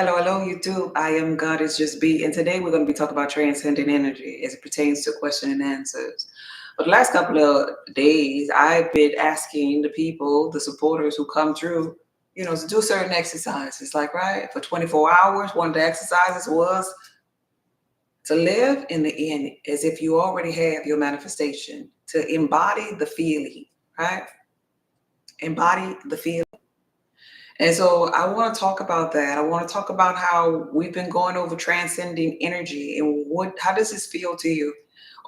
Hello, YouTube. I am God is Just Be, and today we're going to be talking about transcending energy as it pertains to question and answers. For the last couple of days, I've been asking the people, the supporters who come through, to do certain exercises. Like, right, for 24 hours, one of the exercises was to live in the end as if you already have your manifestation, to embody the feeling, right? Embody the feeling. And so I want to talk about that. I want to talk about how we've been going over transcending energy and how does this feel to you?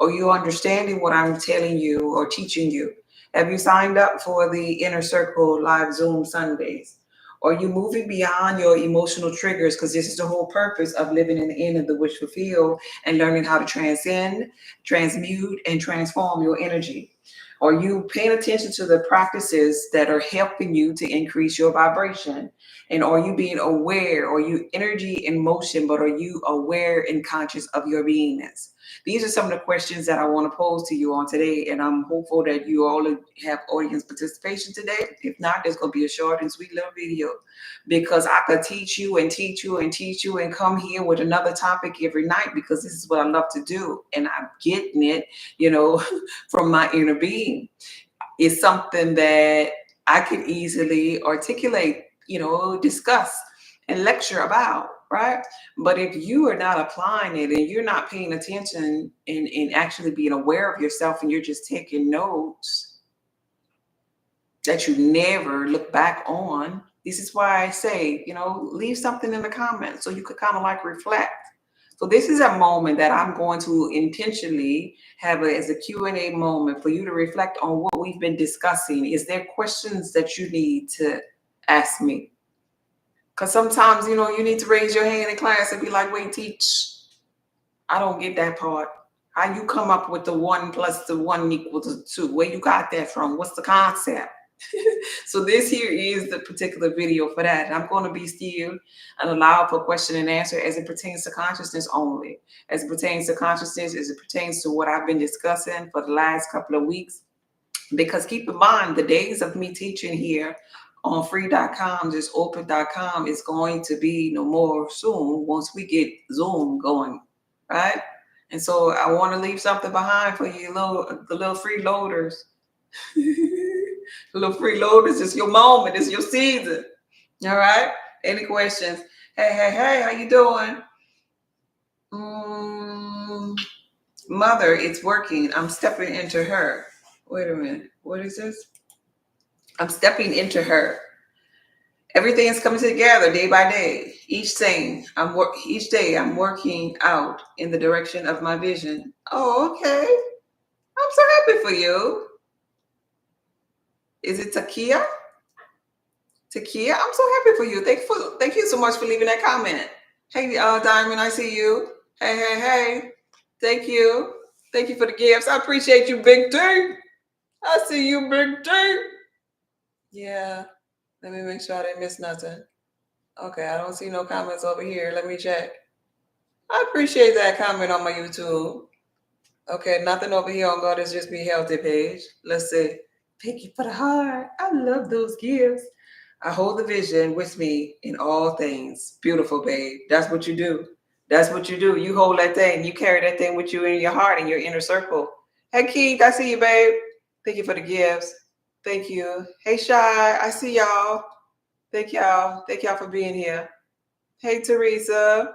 Are you understanding what I'm telling you or teaching you? Have you signed up for the Inner Circle live Zoom Sundays? Are you moving beyond your emotional triggers? Because this is the whole purpose of living in the end of the wish fulfilled and learning how to transcend, transmute, and transform your energy. Are you paying attention to the practices that are helping you to increase your vibration? And are you being aware? Are you energy in motion, but are you aware and conscious of your beingness? These are some of the questions that I want to pose to you on today. And I'm hopeful that you all have audience participation today. If not, there's going to be a short and sweet little video because I could teach you and teach you and teach you and come here with another topic every night because this is what I love to do. And I'm getting it, from my inner being. Is something that I could easily articulate, discuss and lecture about, right? But if you are not applying it and you're not paying attention and actually being aware of yourself and you're just taking notes that you never look back on, this is why I say, leave something in the comments so you could kind of like reflect. So this is a moment that I'm going to intentionally have as a Q&A moment for you to reflect on what we've been discussing. Is there questions that you need to ask me? Because sometimes, you need to raise your hand in class and be like, wait, teach, I don't get that part. How you come up with the 1 plus the 1 equal to 2? Where you got that from? What's the concept? So this here is the particular video for that. And I'm going to be still and allow for question and answer as it pertains to consciousness only. As it pertains to consciousness, as it pertains to what I've been discussing for the last couple of weeks. Because keep in mind, the days of me teaching here on free.com, just open.com is going to be no more soon once we get Zoom going, right? And so I want to leave something behind for you, the little freeloaders. Little freeloaders, it's your moment, it's your season. All right. Any questions? Hey, how you doing? Mother, it's working. I'm stepping into her. Wait a minute. What is this? I'm stepping into her. Everything is coming together day by day. Each day I'm working out in the direction of my vision. Oh, okay. I'm so happy for you. Is it Takia? Takia, I'm so happy for you. Thank you so much for leaving that comment. Hey, Diamond, I see you. Hey. Thank you. Thank you for the gifts. I appreciate you, Big T. I see you, Big T. Yeah. Let me make sure I didn't miss nothing. Okay, I don't see no comments over here. Let me check. I appreciate that comment on my YouTube. Okay, nothing over here on God is Just Be Healthy page. Let's see. Thank you for the heart. I love those gifts. I hold the vision with me in all things. Beautiful, babe. That's what you do. That's what you do. You hold that thing. You carry that thing with you in your heart, in your inner circle. Hey, Keith, I see you, babe. Thank you for the gifts. Thank you. Hey, Shy, I see y'all. Thank y'all. Thank y'all for being here. Hey, Teresa.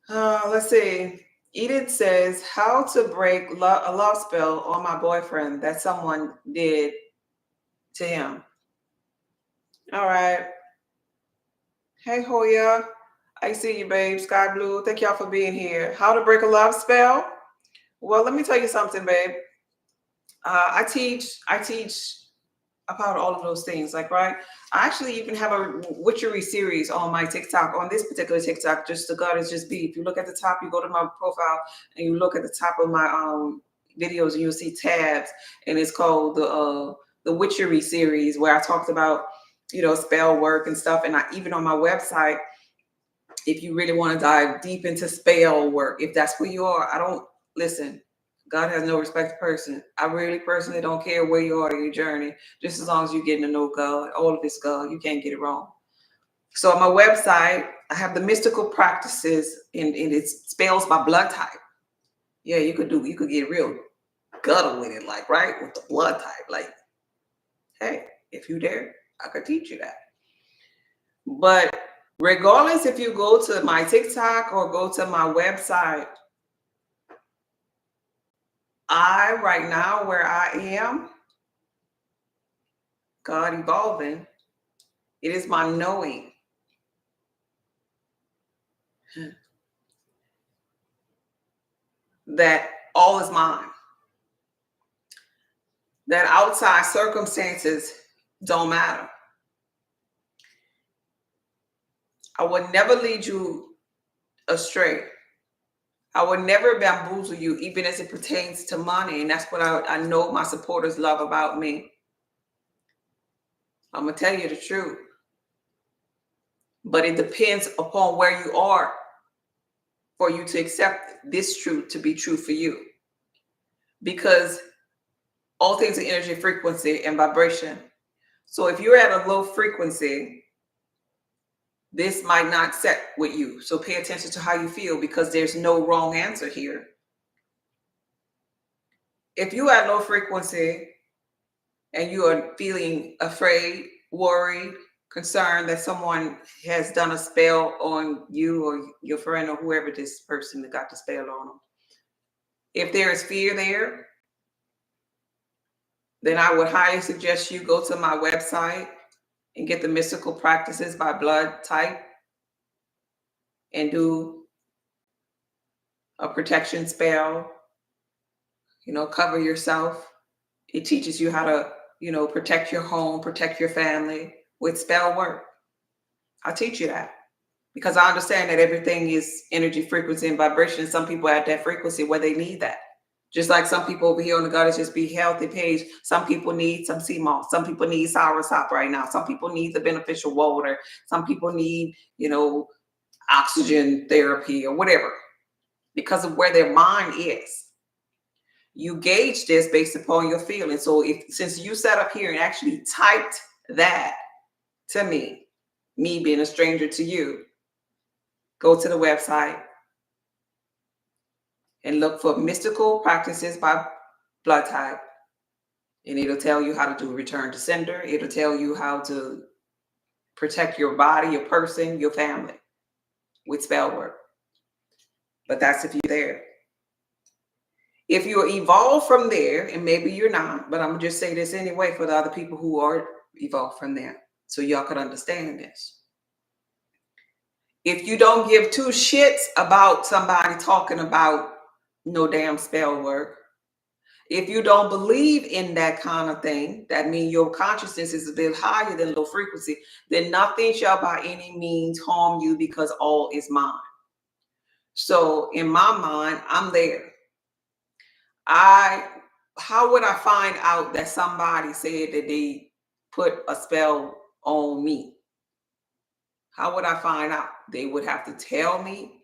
Let's see. Edith says, how to break a love spell on my boyfriend that someone did to him. All right. Hey, Hoya. I see you, babe. Sky Blue. Thank y'all for being here. How to break a love spell? Well, let me tell you something, babe. I teach about all of those things. Like, right? I actually even have a witchery series on my TikTok, on this particular TikTok, just the God is Just Be. If you look at the top, you go to my profile and you look at the top of my videos and you'll see tabs, and it's called the witchery series, where I talked about, spell work and stuff. And even on my website, if you really want to dive deep into spell work, if that's where you are, listen. God has no respect to person. I really personally don't care where you are in your journey, just as long as you're getting to know God, all of this God, you can't get it wrong. So on my website, I have the mystical practices, and it spells by blood type. Yeah, you could get real gutter with it, like, right, with the blood type. Like, hey, if you dare, I could teach you that. But regardless, if you go to my TikTok or go to my website, right now, where I am, God evolving, it is my knowing that all is mine, that outside circumstances don't matter. I would never lead you astray. I would never bamboozle you, even as it pertains to money. And that's what I know my supporters love about me. I'm going to tell you the truth. But it depends upon where you are for you to accept this truth to be true for you. Because all things are energy, frequency, and vibration. So if you're at a low frequency, this might not set with you. So pay attention to how you feel, because there's no wrong answer here. If you are at low frequency and you are feeling afraid, worried, concerned that someone has done a spell on you or your friend or whoever this person that got the spell on them, if there is fear there, then I would highly suggest you go to my website and get the mystical practices by blood type and do a protection spell, cover yourself. It teaches you how to, protect your home, protect your family with spell work. I'll teach you that because I understand that everything is energy, frequency, and vibration. Some people are at that frequency where they need that. Just like some people over here on the Goddess Just Be Healthy page, some people need some sea moss. Some people need soursop right now. Some people need the beneficial water. Some people need, oxygen therapy or whatever, because of where their mind is. You gauge this based upon your feelings. So since you sat up here and actually typed that to me being a stranger to you, go to the website and look for mystical practices by blood type. And it'll tell you how to do return to sender. It'll tell you how to protect your body, your person, your family with spell work. But that's if you're there. If you evolve from there, and maybe you're not, but I'm going to just say this anyway for the other people who are evolved from there, so y'all could understand this. If you don't give two shits about somebody talking about no damn spell work, if you don't believe in that kind of thing, that means your consciousness is a bit higher than low frequency, then nothing shall by any means harm you, because all is mine. So in my mind, I'm there. How would I find out that somebody said that they put a spell on me? How would I find out? They would have to tell me,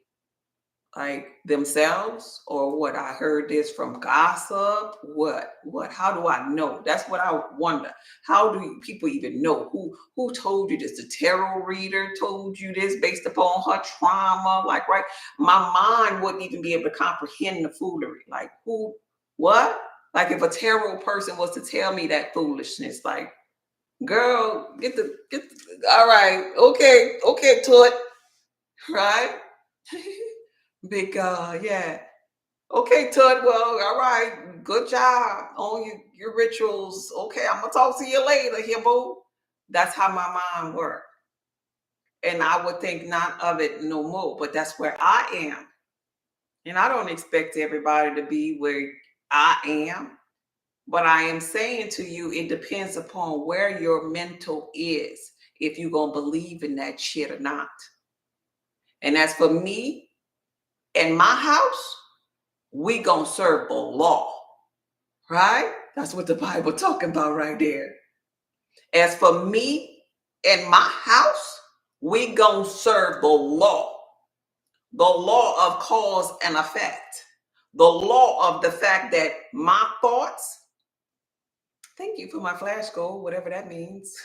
like, themselves, or what? I heard this from gossip. What? How do I know? That's what I wonder. How do people even know? Who told you this? The tarot reader told you this based upon her trauma? Like, right? My mind wouldn't even be able to comprehend the foolery. Like, who? What? Like, if a tarot person was to tell me that foolishness, like, girl, get the all right, okay, Tut, right? Big yeah. Okay, Tut, well, all right, good job on your rituals. Okay, I'm gonna talk to you later, here, boo. That's how my mind works. And I would think not of it no more, but that's where I am. And I don't expect everybody to be where I am. But I am saying to you, it depends upon where your mental is, if you're going to believe in that shit or not. And as for me and my house, we going to serve the law, right? That's what the Bible talking about right there. As for me and my house, we going to serve the law of cause and effect, the law of the fact that my thoughts, thank you for my flash goal, whatever that means.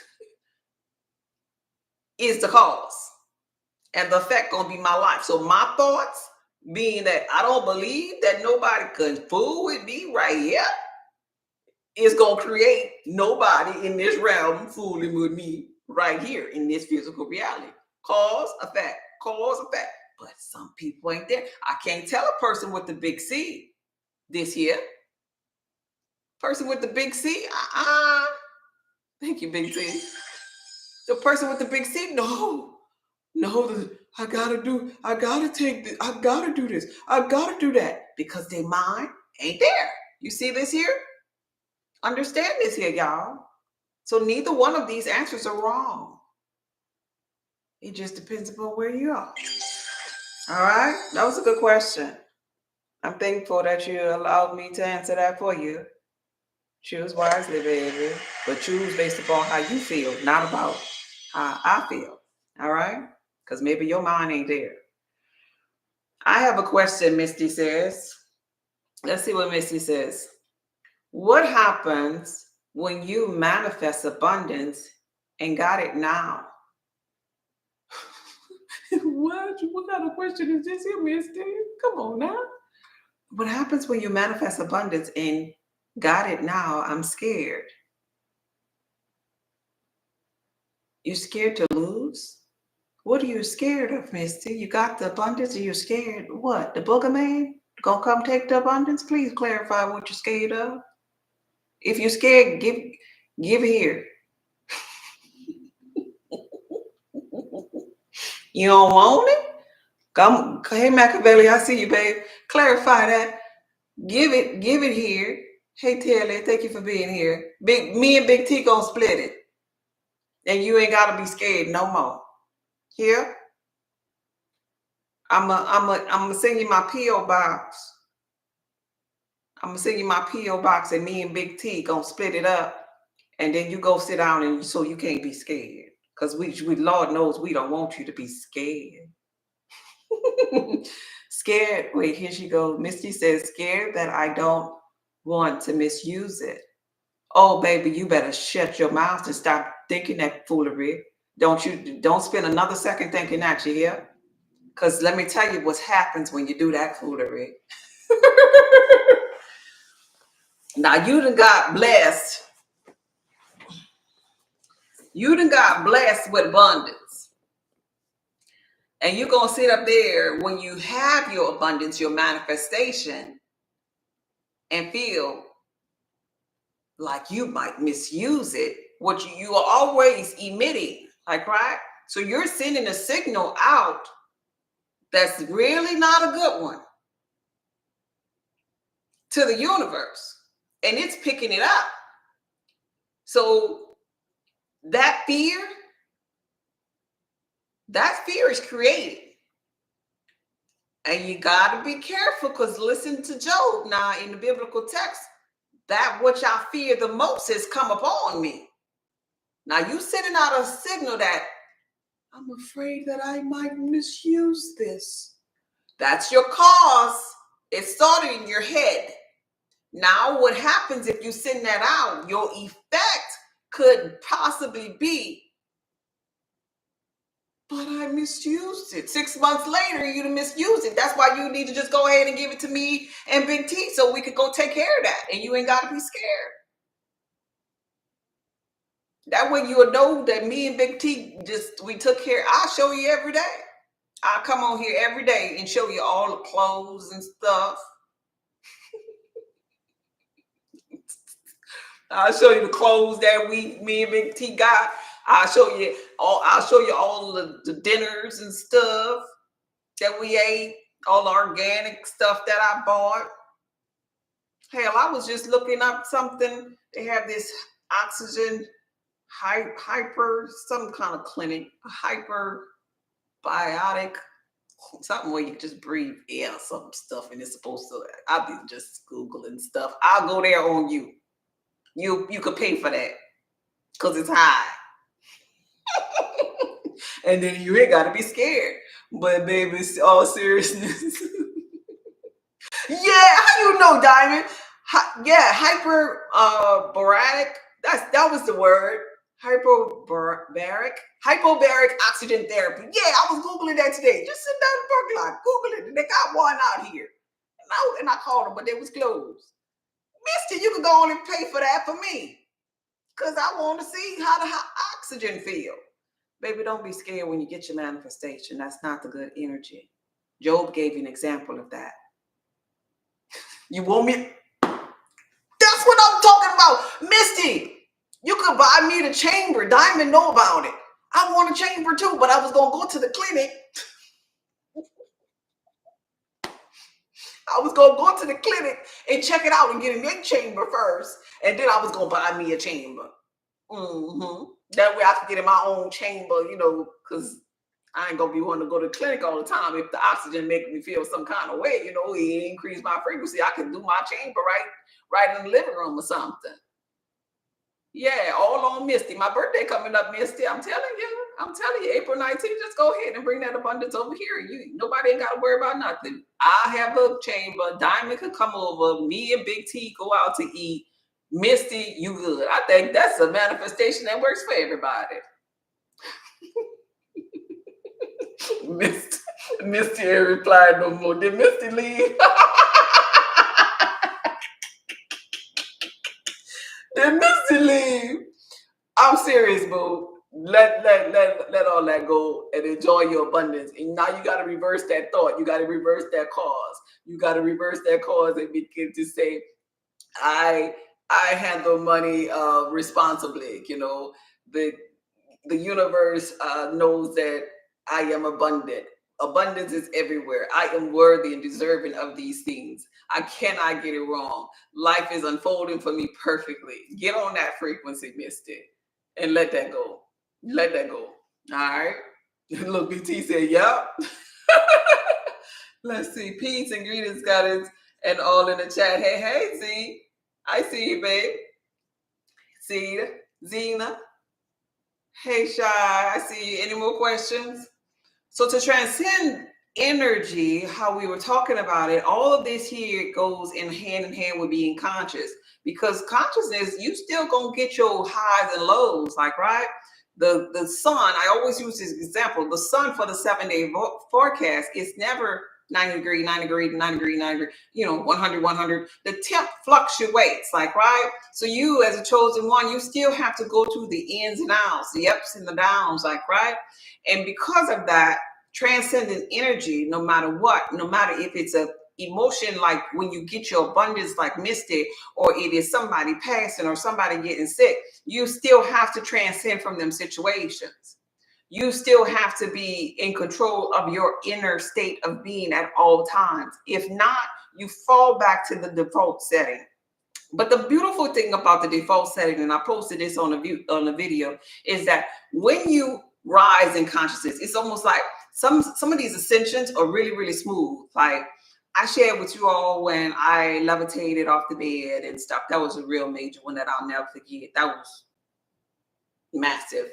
is the cause. And the effect gonna be my life. So my thoughts being that I don't believe that nobody can fool with me right here is gonna create nobody in this realm fooling with me right here in this physical reality. Cause, effect, cause, effect. But some people ain't there. I can't tell a person with the big C this here. Person with the big C, thank you, Big C. The person with the big C, no, I gotta do this, I gotta do that, because their mind ain't there. You see this here? Understand this here, y'all. So neither one of these answers are wrong. It just depends upon where you are. All right, that was a good question. I'm thankful that you allowed me to answer that for you. Choose wisely, baby, but choose based upon how you feel, not about how I feel. All right? Because maybe your mind ain't there. I have a question, Misty says. Let's see what Misty says. What happens when you manifest abundance and got it now? What kind of question is this here, Misty? Come on now. What happens when you manifest abundance and got it now? I'm scared. You scared to lose? What are you scared of, Misty? You got the abundance and you're scared. What? The booger man gonna come take the abundance? Please clarify what you're scared of. If you're scared, give here. You don't want it? Come, hey Machiavelli, I see you, babe. Clarify that. Give it here. Hey Taylor, thank you for being here. Me and Big T gonna split it. And you ain't gotta be scared no more. Here? I'm send you my P.O. box. I'm gonna send you my P.O. box, and me and Big T gonna split it up, and then you go sit down, and so you can't be scared. Because we Lord knows we don't want you to be scared. Scared. Wait, here she goes. Misty says, scared that I don't want to misuse it. Oh, baby, you better shut your mouth and stop thinking that foolery. Don't spend another second thinking that, you hear? Because let me tell you what happens when you do that foolery. Now, you done got blessed. You done got blessed with abundance. And you're going to sit up there when you have your abundance, your manifestation, and feel like you might misuse it, what you are always emitting, like, right? So you're sending a signal out that's really not a good one to the universe, and it's picking it up. So that fear is created. And you got to be careful, because listen to Job now in the biblical text. That which I fear the most has come upon me. Now you sending out a signal that I'm afraid that I might misuse this. That's your cause. It started in your head. Now what happens if you send that out? Your effect could possibly be, but I misused it. 6 months later, you misused it. That's why you need to just go ahead and give it to me and Big T so we could go take care of that. And you ain't got to be scared. That way you'll know that me and Big T we took care. I'll show you every day. I'll come on here every day and show you all the clothes and stuff. I'll show you the clothes that me and Big T got. I'll show you all the dinners and stuff that we ate, all the organic stuff that I bought. Hell, I was just looking up something. They have this oxygen hyper, some kind of clinic, hyperbiotic, something where you just breathe air, some stuff, and it's supposed to. I'll be just Googling stuff. I'll go there on you. You could pay for that because it's high. And then you ain't got to be scared. But baby, all seriousness. Yeah, how you know, Diamond? Yeah, hyperbaric. That was the word. hypobaric oxygen therapy. Yeah, I was Googling that today. Just sitting down in the parking lot, Google it. And they got one out here. And I called them, but they was closed. Mister, you could go on and pay for that for me. Because I want to see how the oxygen feel. Baby, don't be scared when you get your manifestation. That's not the good energy. Job gave you an example of that. You want me? That's what I'm talking about. Misty, you could buy me the chamber. Diamond know about it. I want a chamber too, but I was going to go to the clinic. I was going to go to the clinic and check it out and get a new chamber first. And then I was going to buy me a chamber. That way I could get in my own chamber, because I ain't gonna be wanting to go to the clinic all the time. If the oxygen make me feel some kind of way, it increase my frequency. I can do my chamber right in the living room or something. Yeah, all on Misty. My birthday coming up, Misty. I'm telling you, April 19th. Just go ahead and bring that abundance over here. Nobody ain't got to worry about nothing. I have a chamber. Diamond could come over. Me and Big T go out to eat. Misty, you good. I think that's a manifestation that works for everybody. Misty ain't replied no more. Did Misty leave? Did Misty leave? I'm serious, boo. Let all that go and enjoy your abundance. And now you got to reverse that thought. You got to reverse that cause. You got to reverse that cause and begin to say, I handle money responsibly. The universe knows that I am abundant. Abundance is everywhere. I am worthy and deserving of these things. I cannot get it wrong. Life is unfolding for me perfectly. Get on that frequency, Misty, and let that go. Let that go. All right. Look, BT said, yep. Let's see. Peace and greetings, guys, and all in the chat. Hey, Z. I see you, babe. See you. Zena. Hey, Shy. I see you. Any more questions? So to transcend energy, how we were talking about it, all of this here goes in hand with being conscious. Because consciousness, you still gonna get your highs and lows, like, right? The sun, I always use this example, the sun for the 7-day forecast is never 90 degree, 90 degree, 90 degree, 90 degree, 100, 100. The temp fluctuates, like, right? So you as a chosen one, you still have to go through the ins and outs, the ups and the downs, like, right? And because of that, transcendent energy, no matter what, no matter if it's a emotion like when you get your abundance like Misty, or it is somebody passing or somebody getting sick, you still have to transcend from them situations. You still have to be in control of your inner state of being at all times. If not, you fall back to the default setting. But the beautiful thing about the default setting, and I posted this on the video, is that when you rise in consciousness, it's almost like some of these ascensions are really, really smooth. Like I shared with you all when I levitated off the bed and stuff. That was a real major one that I'll never forget. That was massive.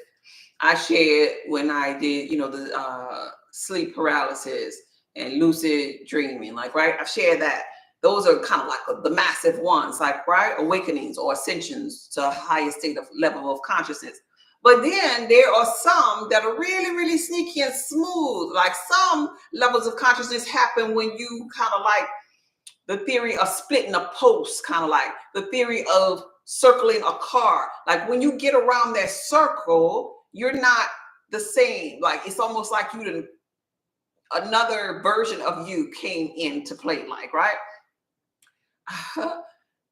I shared when I did, the sleep paralysis and lucid dreaming, like, right? I shared that. Those are kind of like the massive ones, like, right? Awakenings or ascensions to a higher state of level of consciousness. But then there are some that are really, really sneaky and smooth. Like some levels of consciousness happen when you kind of like the theory of splitting a post, kind of like the theory of circling a car. Like when you get around that circle, you're not the same. Like it's almost like another version of you came into play, like, right?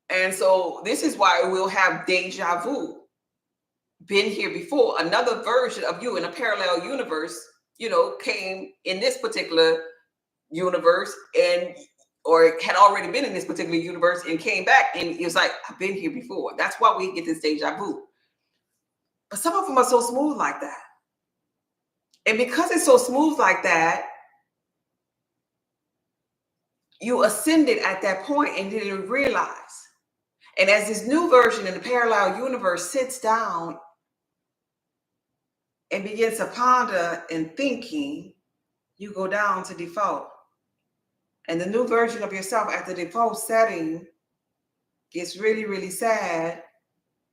And so this is why we'll have deja vu. Been here before. Another version of you in a parallel universe, came in this particular universe or it had already been in this particular universe and came back, and it was like, I've been here before. That's why we get this deja vu. But some of them are so smooth like that. And because it's so smooth like that, you ascended at that point and didn't realize. And as this new version in the parallel universe sits down and begins to ponder and thinking, you go down to default. And the new version of yourself at the default setting gets really, really sad,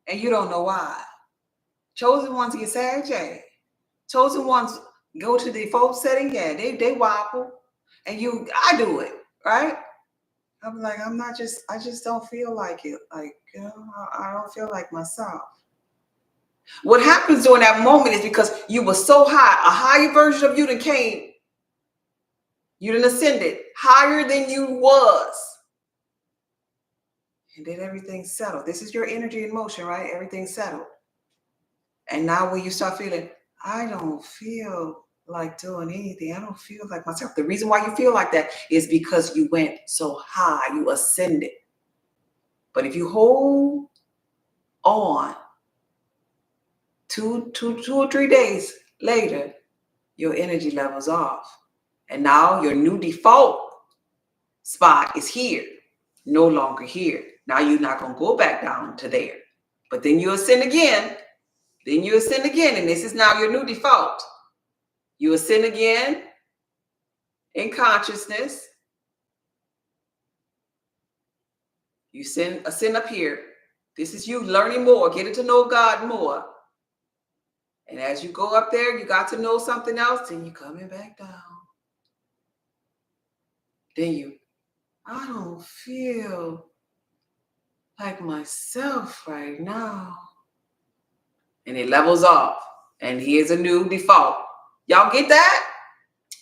and you don't know why. Chosen ones get sad, yeah. Chosen ones go to the default setting, yeah. They wobble, and I do it, right? I'm like, I just don't feel like it. Like, I don't feel like myself. What happens during that moment is because you were so high, a higher version of you than came. You done ascended higher than you was. And then everything settled. This is your energy in motion, right? Everything settled. And now when you start feeling, I don't feel like doing anything. I don't feel like myself. The reason why you feel like that is because you went so high, you ascended. But if you hold on 2 or 3 days later, your energy level's off. And now your new default spot is here, no longer here. Now you're not going to go back down to there. But then you ascend again. And this is now your new default. You ascend again in consciousness. You ascend up here. This is you learning more, getting to know God more. And as you go up there, you got to know something else, and you're coming back down. Then I don't feel like myself right now. And it levels off. And here's a new default. Y'all get that?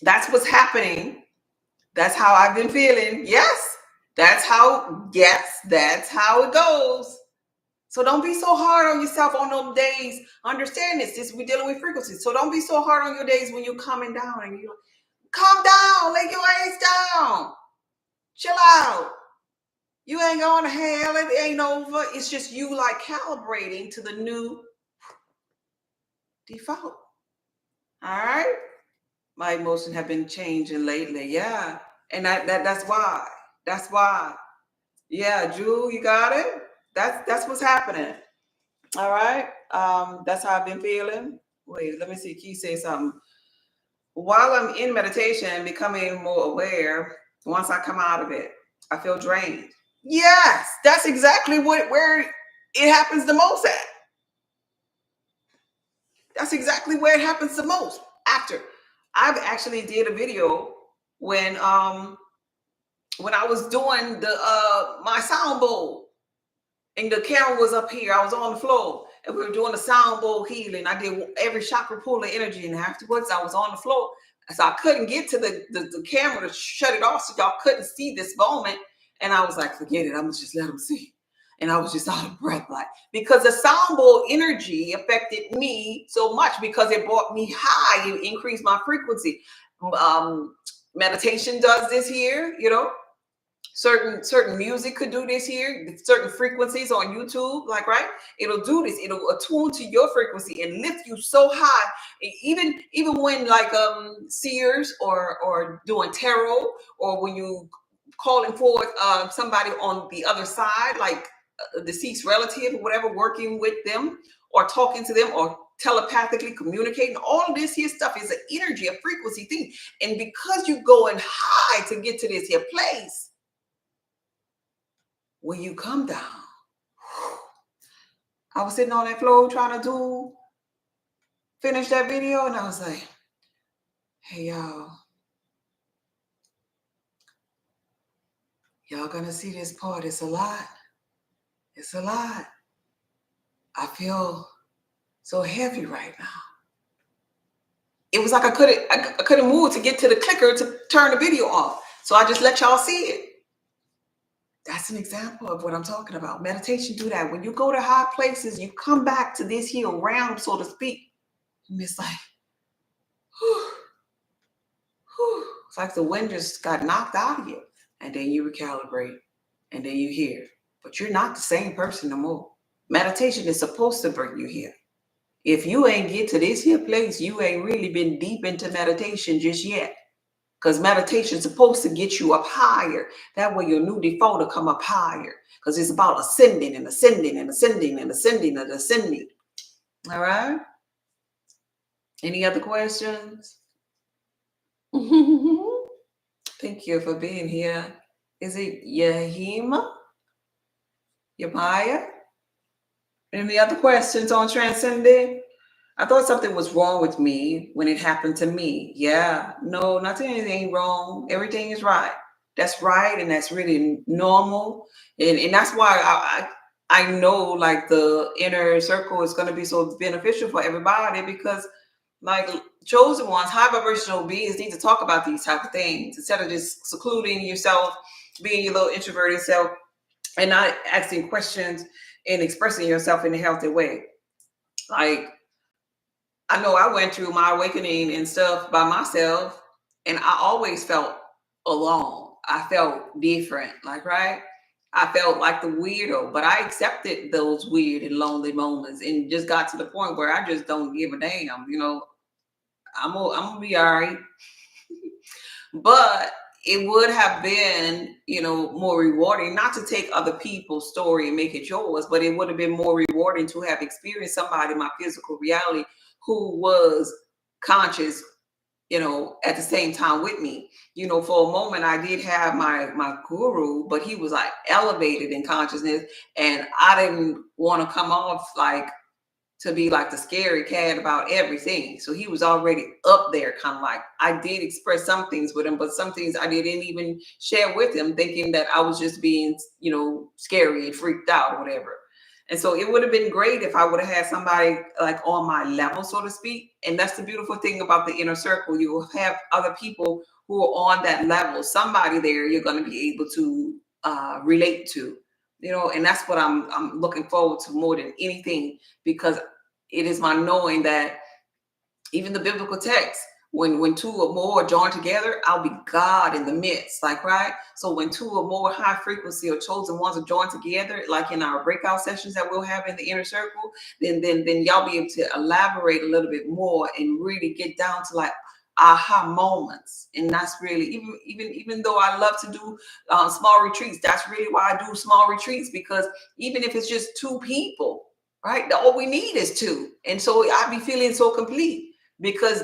That's what's happening. That's how I've been feeling. Yes, that's how it goes. So don't be so hard on yourself on those days. Understand this. We're dealing with frequencies. So don't be so hard on your days when you're coming down and you calm down, lay your ass down. Chill out. You ain't going to hell. It ain't over. It's just you like calibrating to the new default. All right. My emotions have been changing lately. Yeah. And that's why. That's why. Yeah, Drew, you got it? That's what's happening. All right. That's how I've been feeling. Wait, let me see. Can you say something? While I'm in meditation, becoming more aware, once I come out of it, I feel drained. Yes, that's exactly where it happens the most at. That's exactly where it happens the most. After I've actually did a video when I was doing the my sound bowl, and the camera was up here. I was on the floor, and we were doing the sound bowl healing. I did every chakra pull of energy, and afterwards I was on the floor, so I couldn't get to the camera to shut it off, so y'all couldn't see this moment. And I was like, forget it. I'm gonna just let them see. And I was just out of breath, like, because the sound bowl energy affected me so much because it brought me high and increased my frequency. Meditation does this here, certain music could do this here, certain frequencies on YouTube, like, right, it'll do this, it'll attune to your frequency and lift you so high. Even when like seers or doing tarot, or when you calling forth somebody on the other side, like a deceased relative or whatever, working with them or talking to them or telepathically communicating, all of this here stuff is an energy, a frequency thing. And because you going high to get to this here place, when you come down, I was sitting on that floor trying to finish that video, and I was like, hey, y'all gonna see this part. It's a lot. It's a lot. I feel so heavy right now. It was like I couldn't move to get to the clicker to turn the video off. So I just let y'all see it. That's an example of what I'm talking about. Meditation do that. When you go to high places, you come back to this here realm, so to speak. And it's like, whew, whew. It's like the wind just got knocked out of you. And then you recalibrate. And then you hear. But you're not the same person no more. Meditation is supposed to bring you here. If you ain't get to this here place, you ain't really been deep into meditation just yet. Because meditation is supposed to get you up higher. That way your new default will come up higher. Because it's about ascending and ascending and ascending and ascending and ascending. All right? Any other questions? Thank you for being here. Is it Yahima? Yamaya? Any other questions on Transcending? I thought something was wrong with me when it happened to me. Yeah, no, nothing, anything wrong. Everything is right. That's right, and that's really normal. And that's why I know like the inner circle is going to be so beneficial for everybody because like chosen ones, high vibrational beings need to talk about these type of things instead of just secluding yourself, being your little introverted self, and not asking questions and expressing yourself in a healthy way. Like I know I went through my awakening and stuff by myself, and I always felt alone. I felt different, like, right? I felt like the weirdo, but I accepted those weird and lonely moments and just got to the point where I just don't give a damn. I'm gonna be all right. But it would have been, more rewarding not to take other people's story and make it yours, but it would have been more rewarding to have experienced somebody in my physical reality who was conscious, at the same time with me. For a moment I did have my guru, but he was like elevated in consciousness, and I didn't want to come off like to be like the scary cat about everything. So he was already up there, kind of like I did express some things with him, but some things I didn't even share with him, thinking that I was just being, scary and freaked out or whatever. And so it would have been great if I would have had somebody like on my level, so to speak. And that's the beautiful thing about the inner circle. You will have other people who are on that level, somebody there you're going to be able to relate to, and that's what I'm looking forward to more than anything, because it is my knowing that even the biblical text, when two or more are joined together, I'll be God in the midst, like, right? So when two or more high frequency or chosen ones are joined together, like in our breakout sessions that we'll have in the inner circle, then y'all be able to elaborate a little bit more and really get down to like aha moments. And that's really, even though I love to do small retreats, that's really why I do small retreats, because even if it's just two people, right, all we need is two, and so I be feeling so complete, because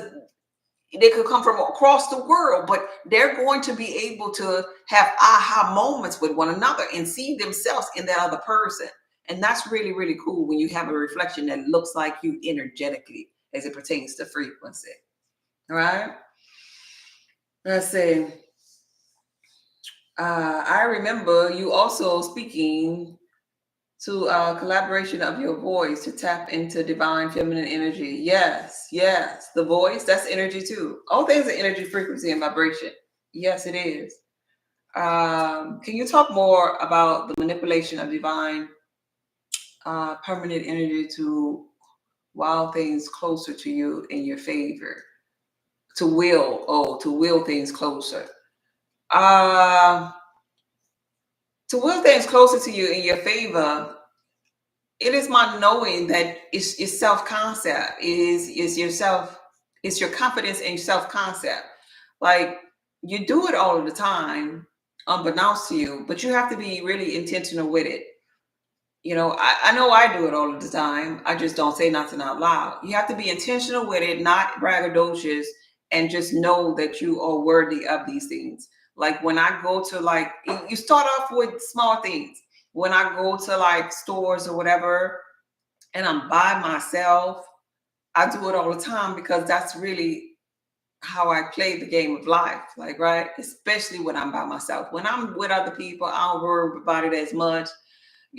they could come from across the world, but they're going to be able to have aha moments with one another and see themselves in that other person. And that's really, really cool when you have a reflection that looks like you energetically as it pertains to frequency. All right. Let's see. I remember you also speaking to collaboration of your voice to tap into divine feminine energy. Yes, the voice, that's energy too. All things are energy, frequency, and vibration. Yes, it is. Can you talk more about the manipulation of divine permanent energy to wow things closer to you in your favor? To will things closer. Uh, to will things closer to you in your favor, it is my knowing that it's self-concept, is yourself, it's your confidence and self-concept. Like, you do it all of the time unbeknownst to you, but you have to be really intentional with it. I know I do it all of the time. I just don't say nothing out loud. You have to be intentional with it, not braggadocious, and just know that you are worthy of these things. Like when I go to like, you start off with small things. When I go to like stores or whatever, and I'm by myself, I do it all the time because that's really how I play the game of life. Like, right? Especially when I'm by myself. When I'm with other people, I don't worry about it as much.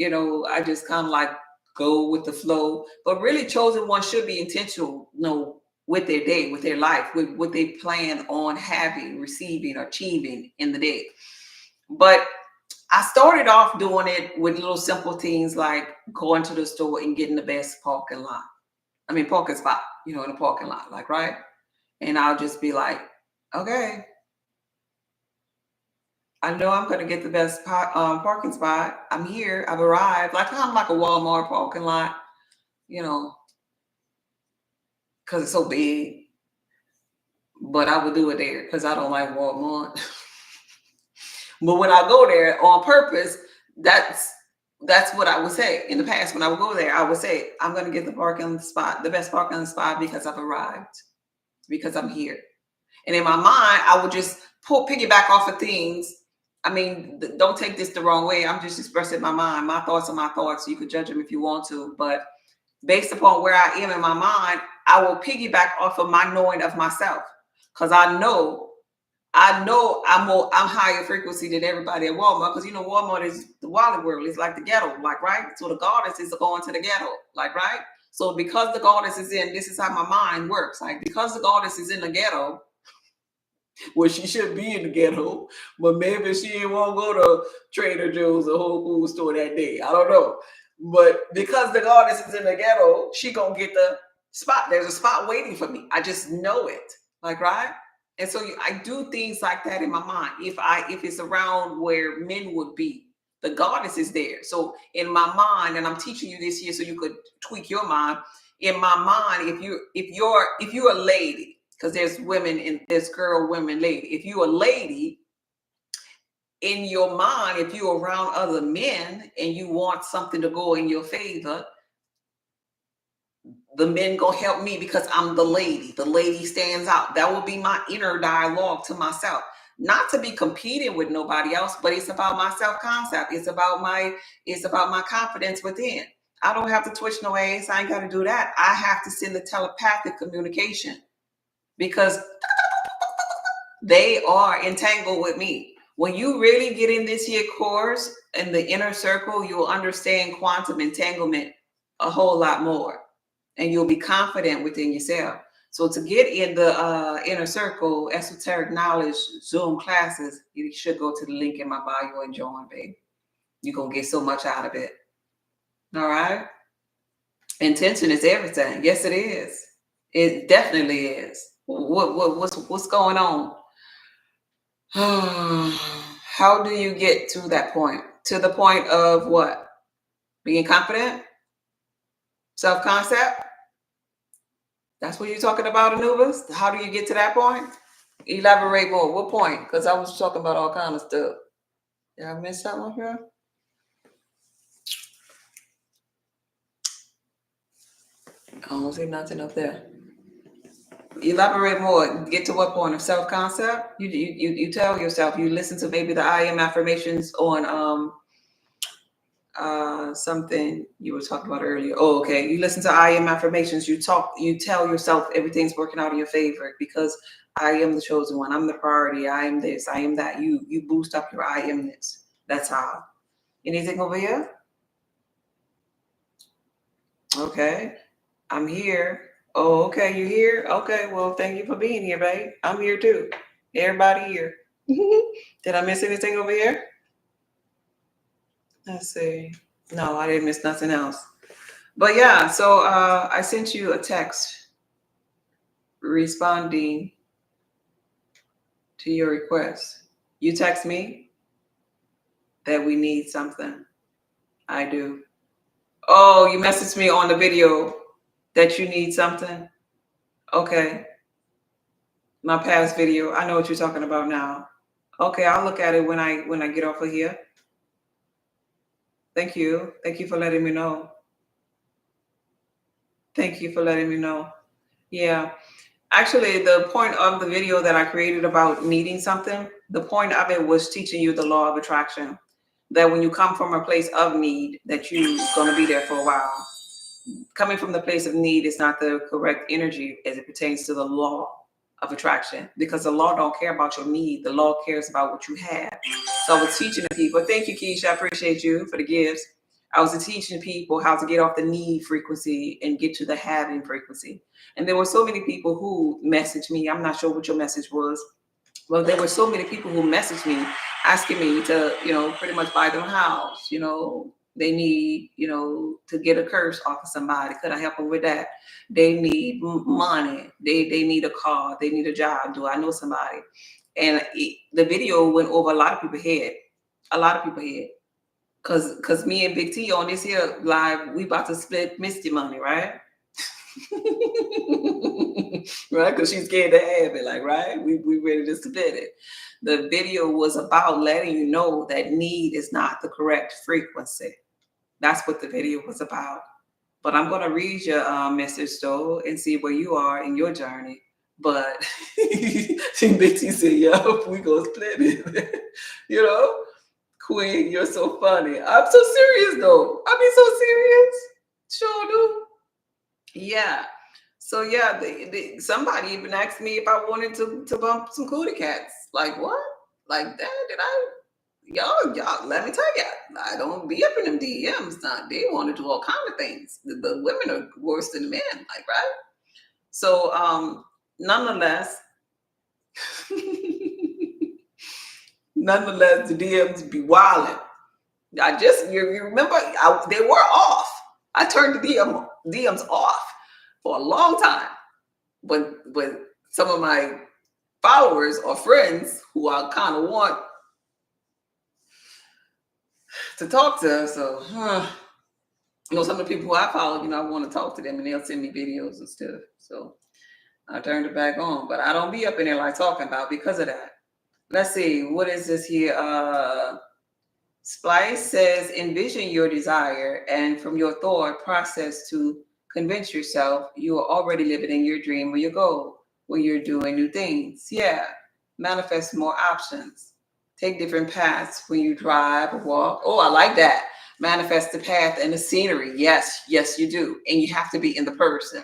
I just kind of like go with the flow. But really, chosen ones should be intentional, with their day, with their life, with what they plan on having, receiving, or achieving in the day. But I started off doing it with little simple things like going to the store and getting the best parking spot, in the parking lot, like, right? And I'll just be like, okay, I know I'm going to get the best parking spot. I'm here. I've arrived. Like, I'm like a Walmart parking lot, because it's so big. But I would do it there because I don't like Walmart. But when I go there on purpose, that's what I would say. In the past, when I would go there, I would say, I'm going to get the best parking spot, because I've arrived, because I'm here. And in my mind, I would just piggyback off of things. I mean, don't take this the wrong way. I'm just expressing my mind. My thoughts are my thoughts. You could judge them if you want to, but based upon where I am in my mind, I will piggyback off of my knowing of myself. Because I'm higher frequency than everybody at Walmart, because Walmart is the Wally world. It's like the ghetto, like, right? So the goddess is going to the ghetto, like, right? So because the goddess is in, this is how my mind works. Like, because the goddess is in the ghetto, well, she should be in the ghetto, but maybe she won't go to Trader Joe's or Whole Foods store that day. I don't know. But because the goddess is in the ghetto, she gonna get the spot. There's a spot waiting for me. I just know it. Like, right? And so I do things like that in my mind. If it's around where men would be, the goddess is there. So in my mind, and I'm teaching you this here so you could tweak your mind. In my mind, if you're a lady, because there's women and there's girl, women, lady. If you're a lady, in your mind, if you're around other men and you want something to go in your favor, the men gonna help me because I'm the lady. The lady stands out. That will be my inner dialogue to myself. Not to be competing with nobody else, but it's about my self-concept. It's about my confidence within. I don't have to twitch no ass. I ain't got to do that. I have to send the telepathic communication because they are entangled with me. When you really get in this here course in the inner circle, you'll understand quantum entanglement a whole lot more. And you'll be confident within yourself. So to get in the inner circle, esoteric knowledge Zoom classes, you should go to the link in my bio and join, babe. You're going to get so much out of it. All right? Intention is everything. Yes, it is. It definitely is. What's going on? How do you get to that point? To the point of what? Being confident? Self-concept? That's what you're talking about, Anubis? How do you get to that point? Elaborate more. What point? Because I was talking about all kind of stuff. Did I miss something here? I don't see nothing up there. Elaborate more. Get to what point of self-concept? You tell yourself. You listen to maybe the I am affirmations on something you were talking about earlier. Oh, okay. You listen to I am affirmations. You tell yourself everything's working out in your favor because I am the chosen one. I'm the priority. I am this. I am that. You boost up your I amness. That's how. Anything over here? Okay. I'm here. Oh, okay. You here? Okay. Well, thank you for being here, babe. I'm here too. Everybody here. Did I miss anything over here? Let's see. No, I didn't miss nothing else. But yeah, so I sent you a text responding to your request. You text me that we need something. I do. Oh, you messaged me on the video that you need something. Okay. My past video. I know what you're talking about now. Okay, I'll look at it when I get off of here. Thank you. Thank you for letting me know. Thank you for letting me know. Yeah. Actually, the point of the video that I created about needing something, the point of it was teaching you the law of attraction. That when you come from a place of need, that you're going to be there for a while. Coming from the place of need is not the correct energy as it pertains to the law of attraction, because the law don't care about your need. The law cares about what you have. So I was teaching the people. Thank you, Keisha. I appreciate you for the gifts. I was teaching people how to get off the need frequency and get to the having frequency. And there were so many people who messaged me. I'm not sure what your message was. Well, there were so many people who messaged me asking me to, pretty much buy them a house. They need, to get a curse off of somebody. Could I help them with that? They need money. They need a car. They need a job. Do I know somebody? And the video went over a lot of people's head. A lot of people's head. Cause me and Big T on this here live, we about to split Misty money, right? Right? Because she's scared to have it, like, right? We ready to split it. The video was about letting you know that need is not the correct frequency. That's what the video was about. But I'm going to read your message, though, and see where you are in your journey. But Big T said, yeah, we going to split it. Queen, you're so funny. I'm so serious, though. I mean, so serious. Sure do. Yeah. So yeah, somebody even asked me if I wanted to bump some cootie cats. Like what? Like that? Did I? Y'all, let me tell you, I don't be up in them DMs. Now they want to do all kind of things. The women are worse than the men, like right. So, nonetheless, nonetheless, the DMs be wilding. I just you remember they were off. I turned the DMs off for a long time. When some of my followers or friends who I kind of want to talk to, so some of the people who I follow, I want to talk to them, and they'll send me videos and stuff. So I turned it back on, but I don't be up in there like talking about because of that. Let's see, what is this here? Splice says, envision your desire, and from your thought process to convince yourself you are already living in your dream or your goal, where you're doing new things. Yeah, manifest more options. Take different paths when you drive or walk. Oh, I like that. Manifest the path and the scenery. Yes, yes, you do. And you have to be in the person,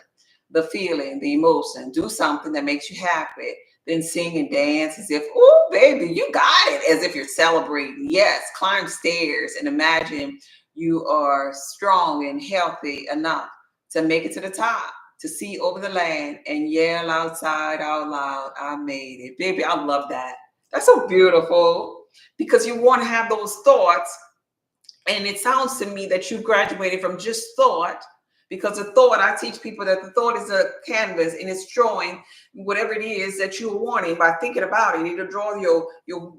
the feeling, the emotion. Do something that makes you happy, then sing and dance as if, oh, baby, you got it, as if you're celebrating. Yes, climb stairs and imagine you are strong and healthy enough to make it to the top, to see over the land and yell outside out loud, I made it. Baby, I love that. That's so beautiful because you want to have those thoughts. And it sounds to me that you graduated from just thought, because the thought, I teach people that the thought is a canvas and it's drawing whatever it is that you're wanting by thinking about it. It'll draw your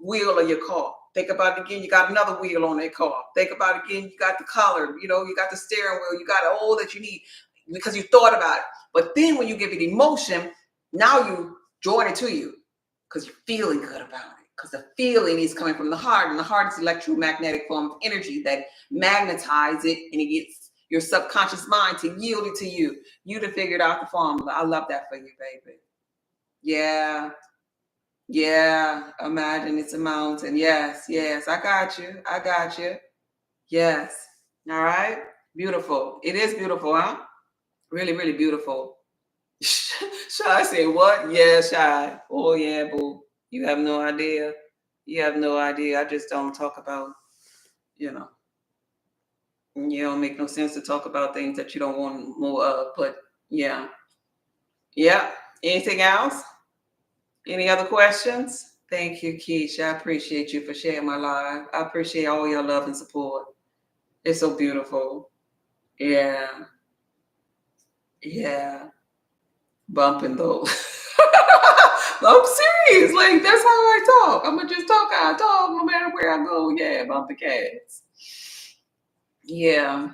wheel of your car. Think about it again, you got another wheel on that car. Think about it again, you got the color, you got the steering wheel, you got all that you need because you thought about it. But then when you give it emotion, now you drawing it to you because you're feeling good about it. Because the feeling is coming from the heart, and the heart is electromagnetic form of energy that magnetizes it, and it gets your subconscious mind to yield it to you. You to figure out the formula. I love that for you, baby. Yeah, yeah. Imagine it's a mountain. Yes, yes. I got you. I got you. Yes. All right. Beautiful. It is beautiful, huh? Really, really beautiful. Shy said, what? Yeah, Shy. Oh, yeah, boo. You have no idea. You have no idea. I just don't talk about, you know, you don't make no sense to talk about things that you don't want more of. But yeah. Yeah. Anything else? Any other questions? Thank you, Keisha. I appreciate you for sharing my life. I appreciate all your love and support. It's so beautiful. Yeah. Yeah. Bumping though. I'm serious. Like that's how I talk. I'm gonna just talk how I talk, no matter where I go. Yeah, bump the cats. Yeah.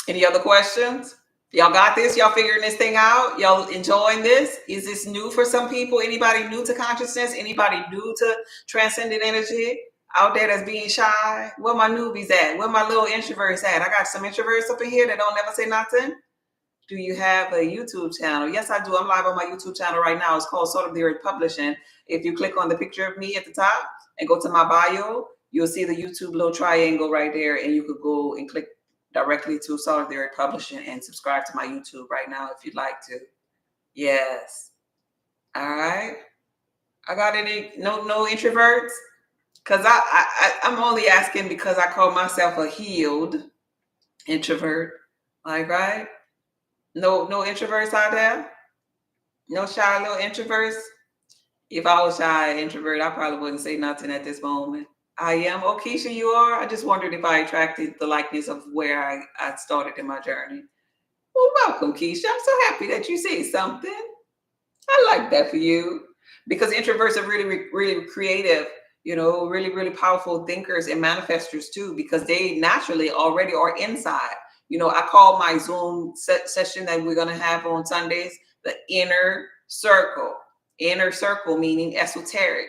Any other questions? Y'all got this? Y'all figuring this thing out? Y'all enjoying this? Is this new for some people? Anybody new to consciousness? Anybody new to transcendent energy out there that's being shy? Where my newbies at? Where my little introverts at? I got some introverts up in here that don't never say nothing. Do you have a YouTube channel? Yes, I do. I'm live on my YouTube channel right now. It's called Sort of the Earth Publishing. If you click on the picture of me at the top and go to my bio, you'll see the YouTube little triangle right there, and you could go and click directly to Sort of the Earth Publishing and subscribe to my YouTube right now if you'd like to. Yes. All right. I got any no introverts? Because I'm only asking because I call myself a healed introvert. Like, right? No introverts out there? No shy little introverts? If I was shy introvert, I probably wouldn't say nothing at this moment. I am. Oh, Keisha, you are? I just wondered if I attracted the likeness of where I started in my journey. Well, welcome, Keisha. I'm so happy that you say something. I like that for you. Because introverts are really, really creative, really, really powerful thinkers and manifestors too, because they naturally already are inside. I call my Zoom session that we're going to have on Sundays the inner circle. Inner circle meaning esoteric.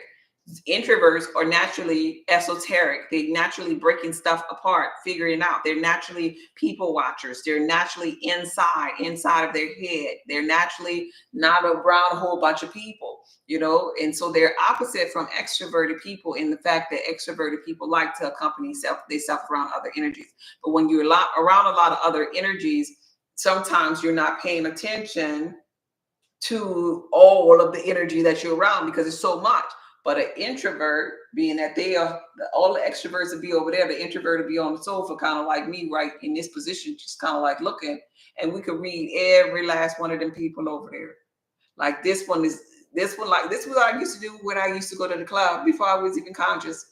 Introverts are naturally esoteric. They naturally breaking stuff apart, figuring out. They're naturally people watchers. They're naturally inside of their head. They're naturally not around a whole bunch of people, and so they're opposite from extroverted people in the fact that extroverted people like to accompany themselves around other energies. But when you're around a lot of other energies, sometimes you're not paying attention to all of the energy that you're around because it's so much. But an introvert, being that they are, all the extroverts would be over there, the introvert would be on the sofa, kind of like me, right in this position, just kind of like looking, and we could read every last one of them people over there. Like this one is this one, like this was what I used to do when I used to go to the club before I was even conscious.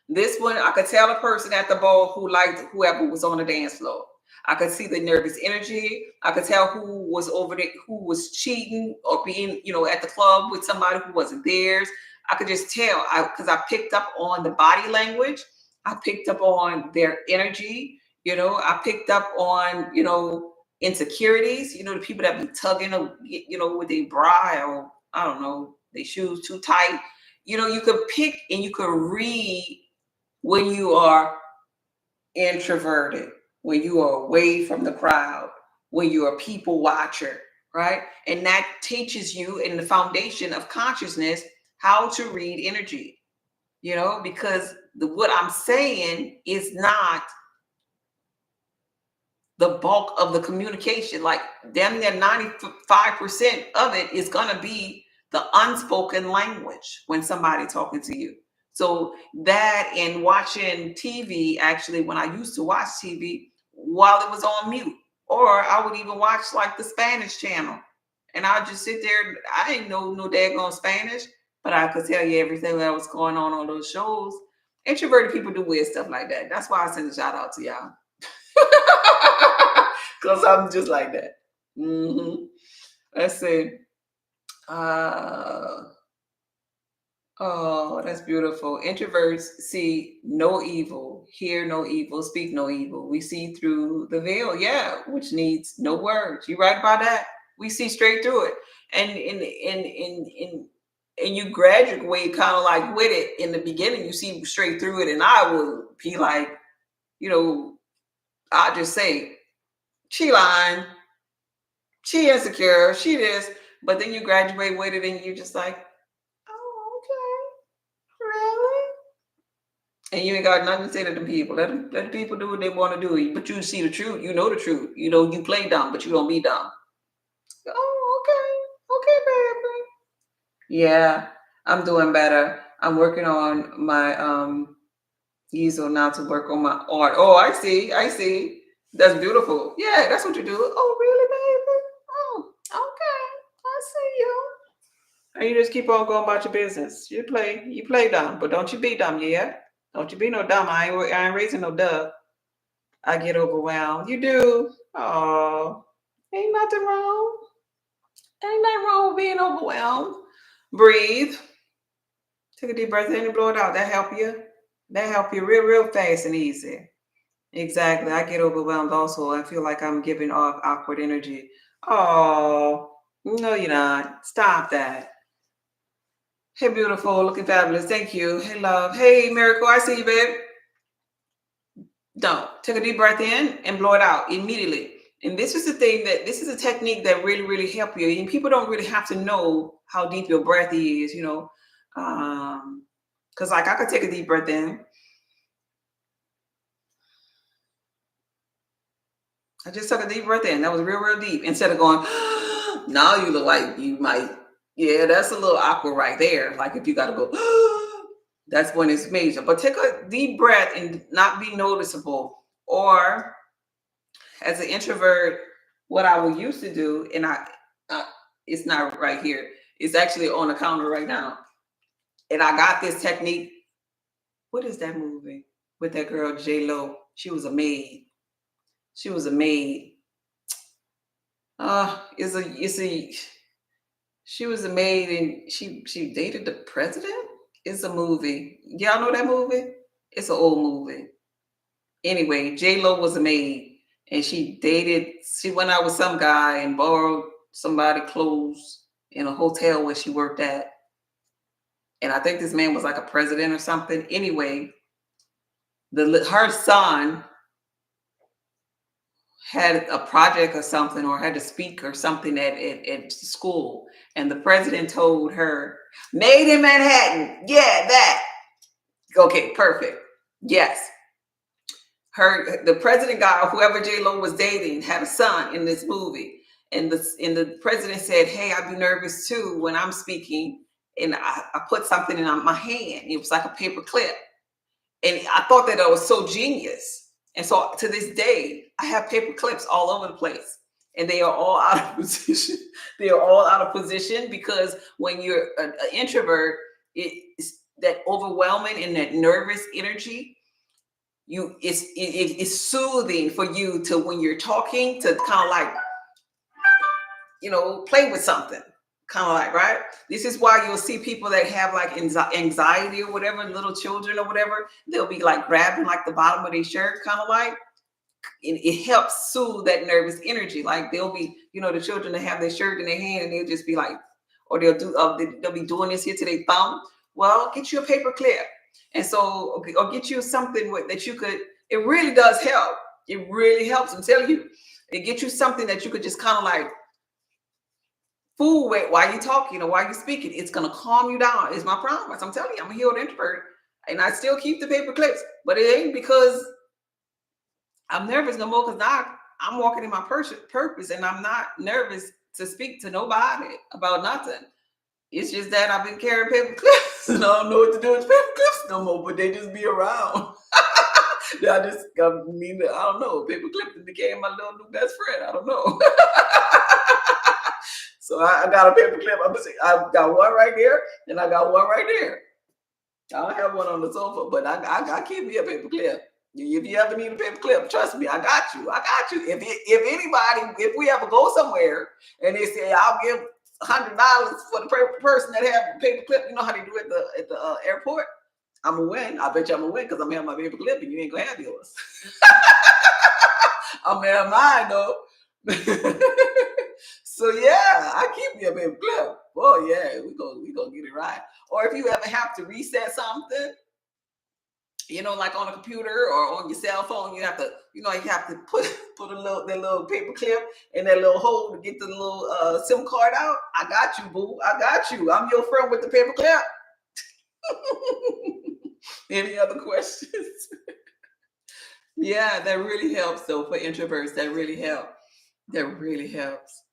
This one, I could tell a person at the ball who liked whoever was on the dance floor. I could see the nervous energy. I could tell who was over there, who was cheating or being, at the club with somebody who wasn't theirs. I could just tell because I picked up on the body language. I picked up on their energy. I picked up on, insecurities. The people that be tugging, with their bra or I don't know, their shoes too tight. You could pick and you could read when you are introverted, when you are away from the crowd, when you're a people watcher, right? And that teaches you in the foundation of consciousness how to read energy, because what I'm saying is not the bulk of the communication. Like damn near 95% of it is going to be the unspoken language when somebody talking to you. So that and watching TV, actually, when I used to watch TV while it was on mute, or I would even watch like the Spanish channel, and I'd just sit there. I didn't know no daggone Spanish, but I could tell you everything that was going on those shows. Introverted people do weird stuff like that. That's why I send a shout out to y'all. Because I'm just like that. Let's see. Oh, that's beautiful. Introverts see no evil, hear no evil, speak no evil. We see through the veil, yeah, which needs no words. You right about that? We see straight through it. And you graduate kind of like with it in the beginning, you see straight through it. And I would be like, I'll just say, she lying, she insecure, she this. But then you graduate with it and you're just like, oh, okay, really? And you ain't got nothing to say to the people. Let the people do what they want to do. But you see the truth. You know the truth. You play dumb, but you don't be dumb. Oh, okay. Okay, baby. Yeah, I'm doing better. I'm working on my easel now to work on my art. Oh, I see. That's beautiful. Yeah, that's what you do. Oh, really, baby? Oh, okay. I see you. And you just keep on going about your business. You play dumb, but don't you be dumb, yeah? Don't you be no dumb. I ain't raising no dub. I get overwhelmed. You do. Oh, ain't nothing wrong. Ain't nothing wrong with being overwhelmed. Breathe. Take a deep breath in and blow it out. That help you. That help you real fast and easy. Exactly. I get overwhelmed also. I feel like I'm giving off awkward energy. Oh, no, you're not. Stop that. Hey, beautiful, looking fabulous. Thank you. Hey, love. Hey, Miracle. I see you, babe. Don't. Take a deep breath in and blow it out immediately. And this is this is a technique that really, really help you. And people don't really have to know how deep your breath is, because like I could take a deep breath in. I just took a deep breath in. That was real deep. Instead of going, now you look like you might, yeah, that's a little awkward right there. Like if you got to go, that's when it's major. But take a deep breath and not be noticeable. Or as an introvert, what I would used to do, and it's not right here. It's actually on the counter right now. And I got this technique. What is that movie with that girl, J-Lo? She was a maid. She was a maid. She was a maid and she dated the president. It's a movie. Y'all know that movie? It's an old movie. Anyway, J-Lo was a maid and she went out with some guy and borrowed somebody's clothes in a hotel where she worked at. And I think this man was like a president or something. Anyway, her son had a project or something, or had to speak or something at school. And the president told her, made in Manhattan. Yeah, that. Okay, perfect. Yes. the president guy, or whoever J-Lo was dating, had a son in this movie. And the president said, hey, I'd be nervous too when I'm speaking. And I put something in my hand. It was like a paper clip. And I thought that was so genius. And so to this day, I have paper clips all over the place. And they are all out of position. They are all out of position because when you're an introvert, it's that overwhelming and that nervous energy. It's soothing for you to, when you're talking, to kind of like, play with something. Kind of like, right? This is why you'll see people that have like anxiety or whatever, little children or whatever, they'll be like grabbing like the bottom of their shirt, kind of like, it helps soothe that nervous energy. Like they'll be, the children that have their shirt in their hand and they'll just be like, or they'll be doing this here to their thumb. Well, get you a paper clip. And so, or get you something that you could, it really does help. It really helps. I'm telling you, it gets you something that you could just kind of like fool with while you're talking or while you're speaking. It's going to calm you down. It's my promise. I'm telling you, I'm a healed introvert and I still keep the paper clips, but it ain't because I'm nervous no more, because now I'm walking in my purpose and I'm not nervous to speak to nobody about nothing. It's just that I've been carrying paper clips and I don't know what to do with paper clips no more, but they just be around. I don't know. Paper clips became my little new best friend. I don't know. So I got a paper clip. I've got one right there and I got one right there. I don't have one on the sofa, but I keep me a paper clip. If you ever need a paper clip, trust me, I got you. If we ever go somewhere and they say I'll give $100 for the person that have a paper clip, you know how they do at the airport? I'm gonna win. I bet you I'm gonna win because I'm gonna have my paper clip and you ain't gonna have yours. I'm gonna have mine though. So yeah, I keep me a paper clip. Oh yeah, we gonna get it right. Or if you ever have to reset something, like on a computer or on your cell phone, you have to put the little paper clip in that little hole to get the little SIM card out. I got you, boo. I got you. I'm your friend with the paper clip. Any other questions? Yeah, that really helps though for introverts. That really helps.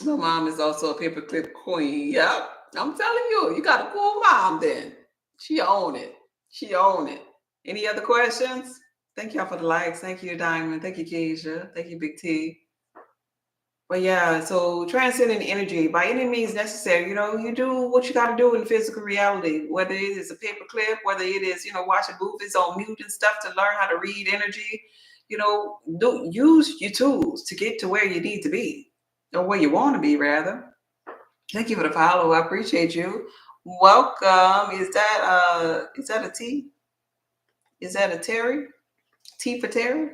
My mom is also a paperclip queen. Yep. I'm telling you, you got a cool mom then. She own it. Any other questions? Thank y'all for the likes. Thank you, Diamond. Thank you, Keisha. Thank you, Big T. But yeah, so transcending energy by any means necessary. You do what you got to do in physical reality, whether it is a paper clip, whether it is, watching movies on mute and stuff to learn how to read energy. Use your tools to get to where you need to be, or where you want to be, rather. Thank you for the follow. I appreciate you. Welcome. Is that a T? Is that a Terry? T for Terry?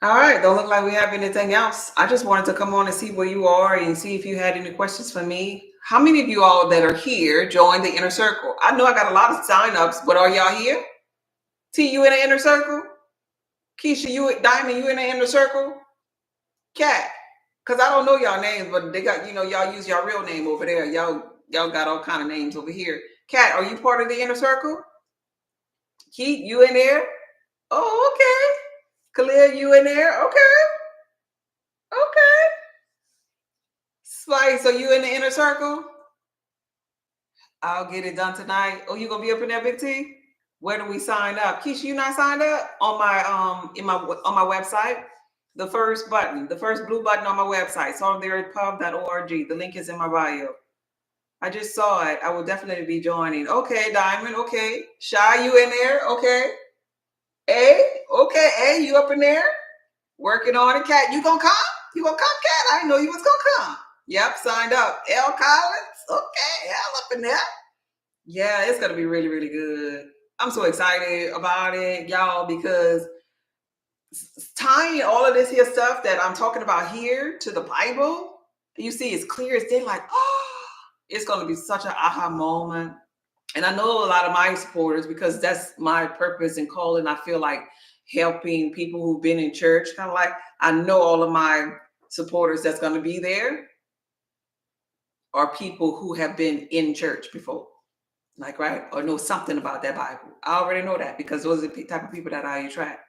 All right. Don't look like we have anything else. I just wanted to come on and see where you are and see if you had any questions for me. How many of you all that are here joined the inner circle? I know I got a lot of signups, but are y'all here? T, you in the inner circle? Keisha, Diamond, you in the inner circle? Cat, because I don't know y'all names, but they got, y'all use y'all real name over there. Y'all got all kind of names over here. Cat, are you part of the inner circle? Keith, you in there? Oh, okay. Khalil, you in there? Okay. Spice, are you in the inner circle? I'll get it done tonight. Oh, you gonna be up in there, Big T? Where do we sign up? Keisha, you not signed up on my on my website? The first blue button on my website, solidaritypub.org. The link is in my bio. I just saw it. I will definitely be joining. Okay, Diamond. Okay. Shy, you in there? Okay. Okay. You up in there? Working on it. Cat, you gonna come? You gonna come, Cat? I didn't know you was gonna come. Yep, signed up. L Collins. Okay, L up in there. Yeah, it's gonna be really, really good. I'm so excited about it, y'all, because tying all of this here stuff that I'm talking about here to the Bible, you see, it's clear as day, like, it's going to be such an aha moment. And I know a lot of my supporters, because that's my purpose and calling. I feel like helping people who've been in church, kind of like, I know all of my supporters that's going to be there are people who have been in church before. like, right, or know something about that Bible. I already know that because those are the type of people that I attract.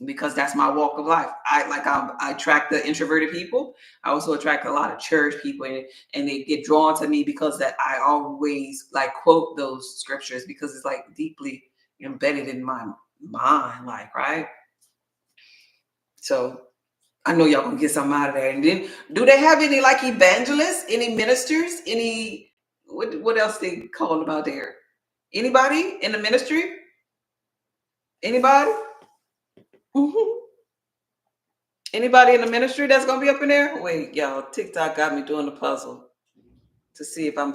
Because that's my walk of life. I attract the introverted people. I also attract a lot of church people, and they get drawn to me because that I always like quote those scriptures because it's like deeply embedded in my mind, like, right. So I know y'all gonna get something out of that. And then, do they have any like evangelists, any ministers, any what else they call them out there? Anybody in the ministry? Anybody? Mhm. Anybody in the ministry that's gonna be up in there? Wait, y'all, TikTok got me doing the puzzle to see if I'm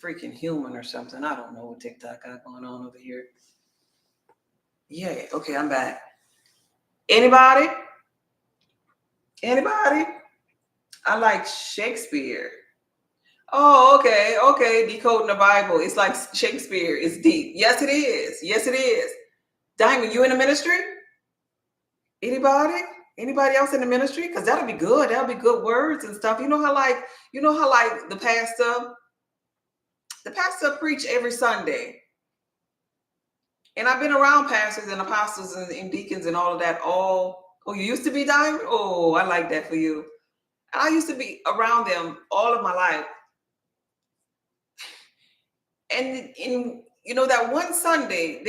freaking human or something. I don't know what TikTok got going on over here. Yeah, okay, I'm back. Anybody? Anybody? I like Shakespeare. Oh, okay, okay. Decoding the Bible. It's like Shakespeare. It's deep. Yes, it is. Yes, it is. Diamond, you in the ministry? Anybody? Anybody else in the ministry? Because that'll be good. That'll be good words and stuff. You know how the pastor preach every Sunday. And I've been around pastors and apostles and deacons and all of that. Oh, you used to be Diamond? Oh, I like that for you. I used to be around them all of my life. And in that one Sunday,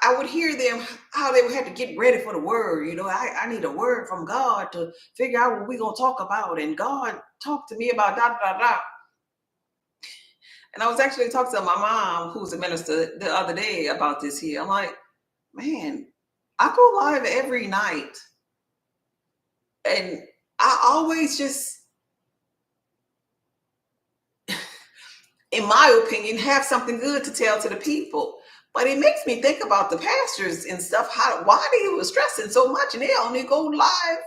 I would hear them how they would have to get ready for the word. I need a word from God to figure out what we're gonna talk about. And God talked to me about da da da da. And I was actually talking to my mom, who's a minister, the other day about this here. I'm like, man, I go live every night, and I always just, in my opinion, have something good to tell to the people. But it makes me think about the pastors and stuff, why they were stressing so much and they only go live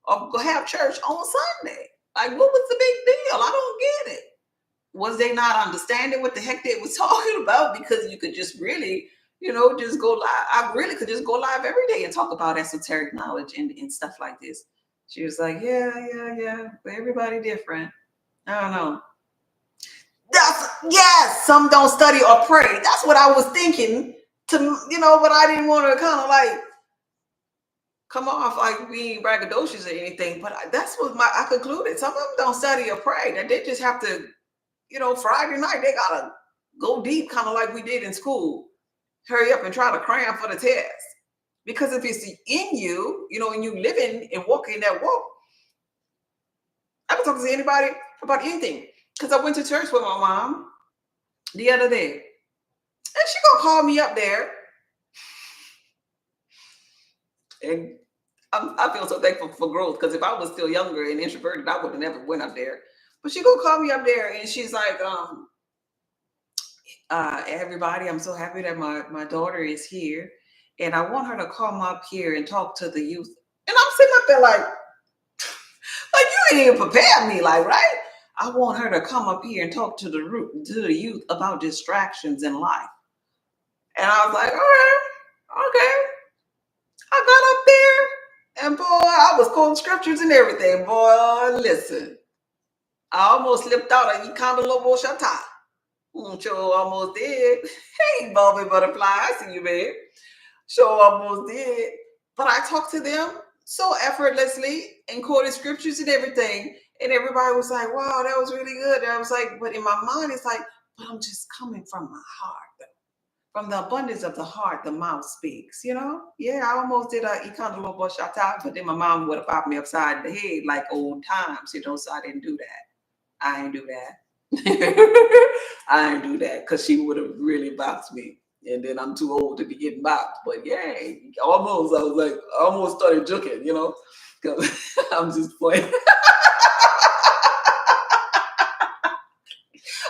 or go have church on Sunday. Like, what was the big deal? I don't get it. Was they not understanding what the heck they was talking about? Because you could just really, just go live. I really could just go live every day and talk about esoteric knowledge and stuff like this. She was like, yeah, but everybody different. I don't know. Yes, some don't study or pray. That's what I was thinking but I didn't want to kind of like come off like being braggadocious or anything. But that's what I concluded. Some of them don't study or pray. That they just have to, Friday night, they got to go deep, kind of like we did in school. Hurry up and try to cram for the test. Because if it's in you, and you living and walking that walk, I can talk to anybody about anything. Because I went to church with my mom the other day. And she gonna call me up there. And I feel so thankful for growth, because if I was still younger and introverted, I would have never went up there. But she gonna call me up there and she's like, everybody, I'm so happy that my daughter is here. And I want her to come up here and talk to the youth. And I'm sitting up there like you ain't even prepared me, like, right? I want her to come up here and talk to the youth about distractions in life. And I was like, all right, okay. I got up there, and boy, I was quoting scriptures and everything. Boy, listen, I almost slipped out of Ikandalobo Shata. Sure, almost did. Hey, Bobby Butterfly, I see you, babe. Sure, almost did. But I talked to them so effortlessly and quoted scriptures and everything. And everybody was like, wow, that was really good. And I was like, but in my mind, it's like, but I'm just coming from my heart. From the abundance of the heart, the mouth speaks, Yeah, I almost did a Ikandalobo Shata, but then my mom would have popped me upside the head like old times, so I didn't do that. I ain't do that. I ain't do that because she would have really boxed me. And then I'm too old to be getting boxed. But yeah, almost, I was like, I almost started joking, because I'm just playing.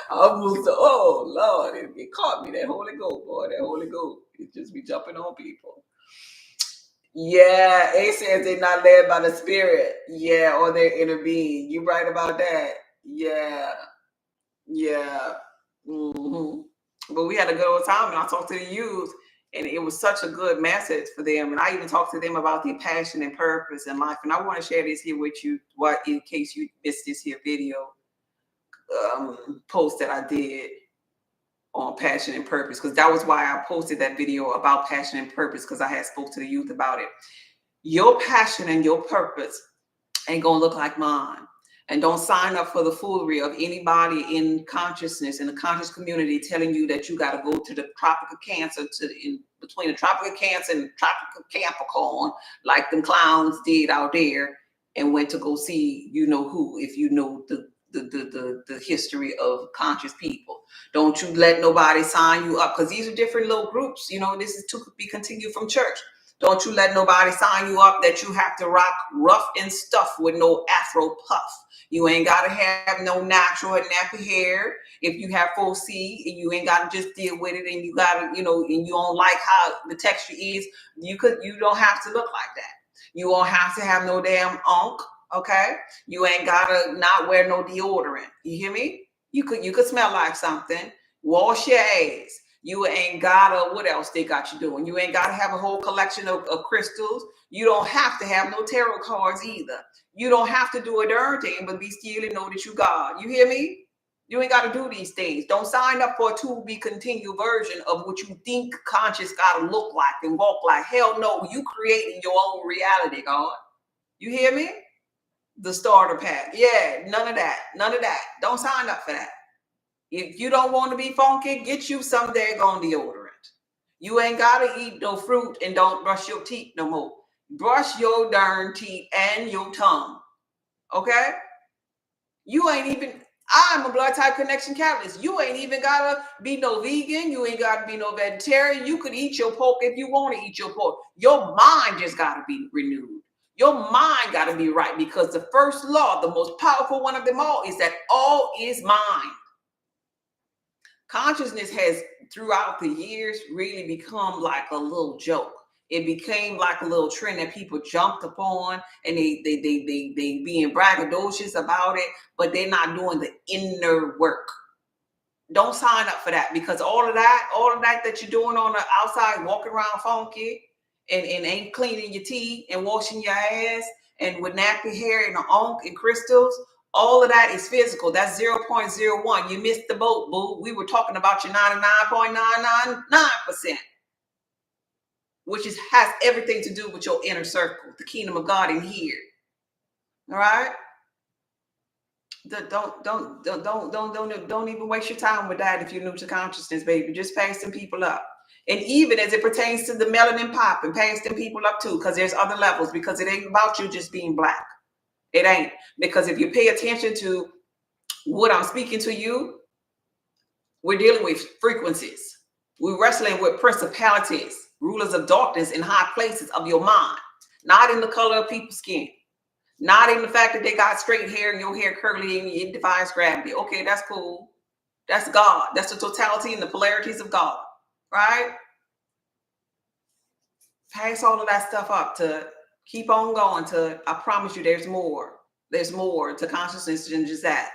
Almost, oh Lord, it caught me, that Holy Ghost, boy, that Holy Ghost. It just be jumping on people. Yeah, A says they're not led by the Spirit. Yeah, or they intervene. You right about that. Yeah. Mm-hmm. But we had a good old time, and I talked to the youth, and it was such a good message for them. And I even talked to them about their passion and purpose in life. And I want to share this here with you, in case you missed this here video post that I did on passion and purpose, because that was why I posted that video about passion and purpose, because I had spoke to the youth about it. Your passion and your purpose ain't gonna look like mine. And don't sign up for the foolery of anybody in consciousness, in the conscious community, telling you that you got to go to the Tropic of Cancer, in between the Tropic of Cancer and Tropic of Capricorn, like them clowns did out there, and went to go see you know who, if you know the history of conscious people. Don't you let nobody sign you up, because these are different little groups. You know, this is to be continued from church. Don't you let nobody sign you up that you have to rock rough and stuff with no afro puff. You ain't got to have no natural and nappy hair. If you have 4C, and you ain't got to just deal with it, and you got to, you know, and you don't like how the texture is, you don't have to look like that. You won't have to have no damn unk, okay? You ain't got to not wear no deodorant. You hear me? You could smell like something. Wash your ass. You ain't gotta, what else they got you doing? You ain't gotta have a whole collection of crystals. You don't have to have no tarot cards either. You don't have to do a darn thing, but be still and know that you God. You hear me? You ain't gotta do these things. Don't sign up for a to be continued version of what you think conscious gotta look like and walk like. Hell no, you creating your own reality, God. You hear me? The starter pack. Yeah, none of that. None of that. Don't sign up for that. If you don't want to be funky, get you some daggone deodorant. You ain't got to eat no fruit and don't brush your teeth no more. Brush your darn teeth and your tongue. Okay? You ain't even, I'm a blood type connection catalyst. You ain't even got to be no vegan. You ain't got to be no vegetarian. You could eat your pork if you want to eat your pork. Your mind just got to be renewed. Your mind got to be right, because the first law, the most powerful one of them all, is that all is mind. Consciousness has, throughout the years, really become like a little joke. It became like a little trend that people jumped upon, and they being braggadocious about it, but they're not doing the inner work. Don't sign up for that, because all of that you're doing on the outside, walking around funky and ain't cleaning your teeth and washing your ass and with nappy hair and unk and crystals. All of that is physical. That's 0.01. You missed the boat, boo. We were talking about your 99.999%, which has everything to do with your inner circle, the kingdom of God in here. All right? Don't even waste your time with that if you're new to consciousness, baby. Just pass them people up. And even as it pertains to the melanin pop, and pass them people up too, because there's other levels, because it ain't about you just being black. It ain't. Because if you pay attention to what I'm speaking to you, we're dealing with frequencies. We're wrestling with principalities, rulers of darkness in high places of your mind, not in the color of people's skin, not in the fact that they got straight hair and your hair curly and it defies gravity. Okay, that's cool. That's God. That's the totality and the polarities of God, right? Pass all of that stuff up to keep on going to, I promise you, there's more. There's more to consciousness than just that.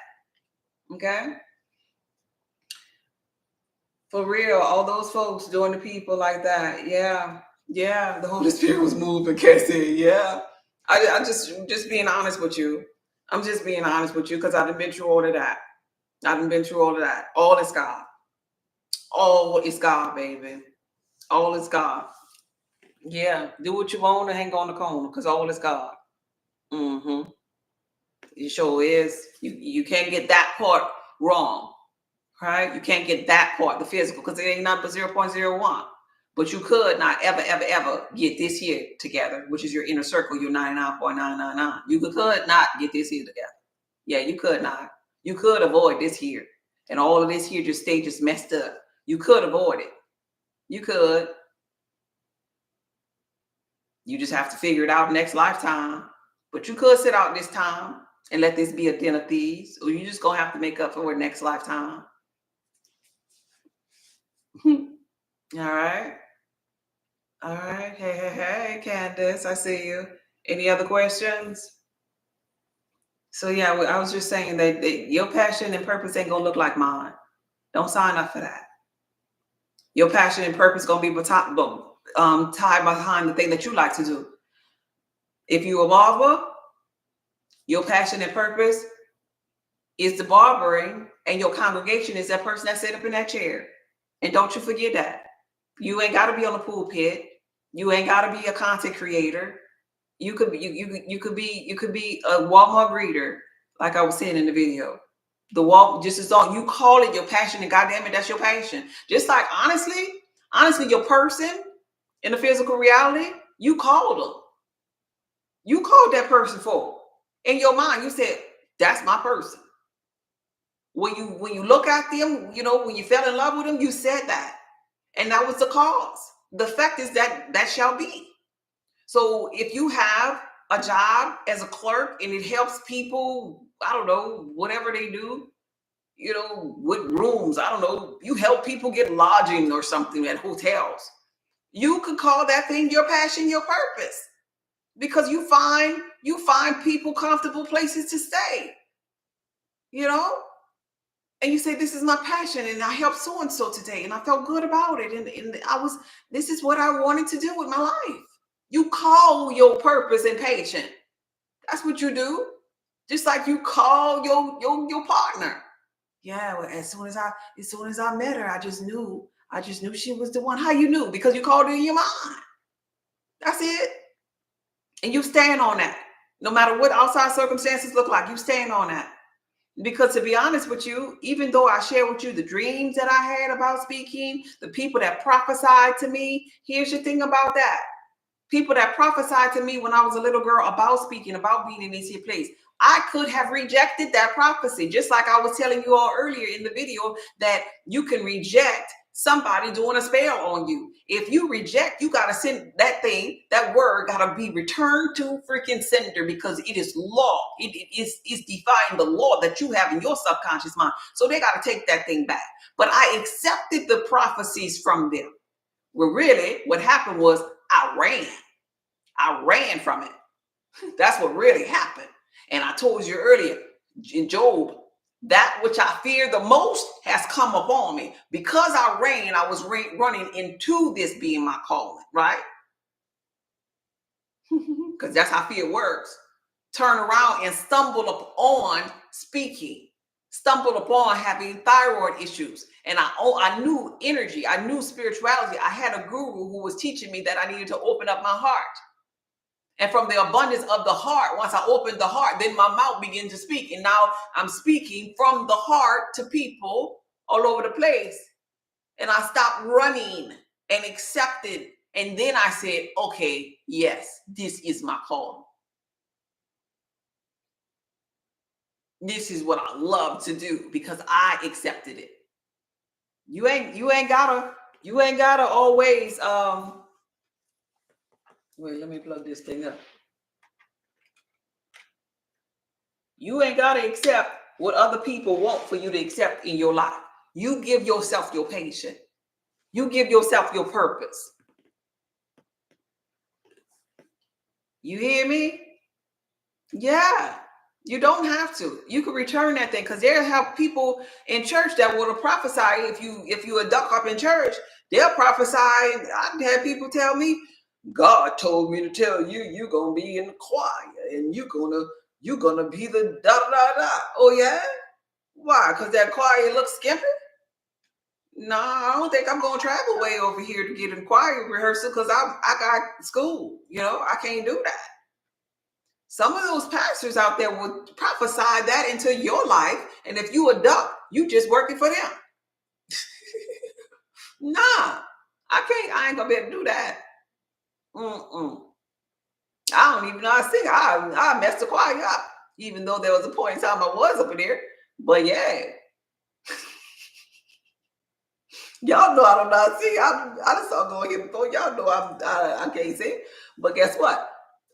Okay? For real, all those folks doing the people like that. Yeah. The Holy Spirit was moving, Cassie. Yeah. I just being honest with you. I'm just being honest with you, because I've been through all of that. All is God. All is God, baby. All is God. Yeah. Do what you want and hang on the corner, because all is God. It sure is. You can't get that part wrong, right? You can't get that part, the physical, because it ain't nothing but 0.01. But you could not ever get this here together, which is your inner circle, your 99.999. You could not get this here together. Yeah, you could not. You could avoid this here. And all of this here just stay just messed up. You could avoid it. You could. You just have to figure it out next lifetime. But you could sit out this time and let this be a den of thieves, or you just gonna have to make up for it next lifetime. All right. Hey, Candace, I see you. Any other questions? So yeah, I was just saying that your passion and purpose ain't gonna look like mine. Don't sign up for that. Your passion and purpose gonna be tied behind the thing that you like to do. If you're a barber, your passion and purpose is the barbering, and your congregation is that person that sit up in that chair. And don't you forget that. You ain't got to be on the pulpit. You ain't got to be a content creator. You could be you could be a Walmart greeter, like I was saying in the video. The wall just as long you call it your passion, and goddamn it, that's your passion. Just like honestly, your person in the physical reality, you called them. You called that person for. In your mind, you said, that's my person. When you look at them, when you fell in love with them, you said that. And that was the cause. The fact is that shall be. So if you have a job as a clerk and it helps people, I don't know, whatever they do, with rooms, I don't know, you help people get lodging or something at hotels. You could call that thing your passion, your purpose, because you find people comfortable places to stay, and you say, this is my passion, and I helped so and so today, and I felt good about it, and this is what I wanted to do with my life. You call your purpose and passion. That's what you do. Just like you call your partner. Yeah, well, as soon as I met her, I just knew she was the one. How you knew? Because you called her in your mind. That's it. And you stand on that. No matter what outside circumstances look like, you stand on that. Because to be honest with you, even though I share with you the dreams that I had about speaking, the people that prophesied to me, here's your thing about that. People that prophesied to me when I was a little girl about speaking, about being in this here place, I could have rejected that prophecy. Just like I was telling you all earlier in the video that you can reject somebody doing a spell on you. If you reject, you got to send that thing, that word got to be returned to freaking sender, because it is law. It is defying the law that you have in your subconscious mind. So they got to take that thing back. But I accepted the prophecies from them. Well, really, what happened was I ran from it. That's what really happened. And I told you earlier, in Job, that which I fear the most has come upon me. Because I ran, I was running into this being my calling, right? Because that's how fear works. Turn around and stumble upon speaking, stumbled upon having thyroid issues. And I knew energy, I knew spirituality. I had a guru who was teaching me that I needed to open up my heart. And from the abundance of the heart, once I opened the heart, then my mouth began to speak. And now I'm speaking from the heart to people all over the place. And I stopped running and accepted. And then I said, okay, yes, this is my call. This is what I love to do, because I accepted it. You ain't gotta always wait, let me plug this thing up. You ain't gotta accept what other people want for you to accept in your life. You give yourself your patience. You give yourself your purpose. You hear me? Yeah. You don't have to. You can return that thing, because there have people in church that will prophesy. If you a duck up in church, they'll prophesy. I've had people tell me, God told me to tell you, you're gonna be in the choir, and you're gonna be the da da da. Oh yeah? Why? Because that choir looks skimpy? No, I don't think I'm gonna travel way over here to get in choir rehearsal, because I got school. I can't do that. Some of those pastors out there will prophesy that into your life, and if you a duck, you just working for them. Nah, I can't. I ain't gonna be able to do that. I don't even know how to sing. I messed the choir up, even though there was a point in time I was up in there. But yeah, y'all know I don't know how to sing. I just saw going here before. Y'all know I can't sing. But guess what?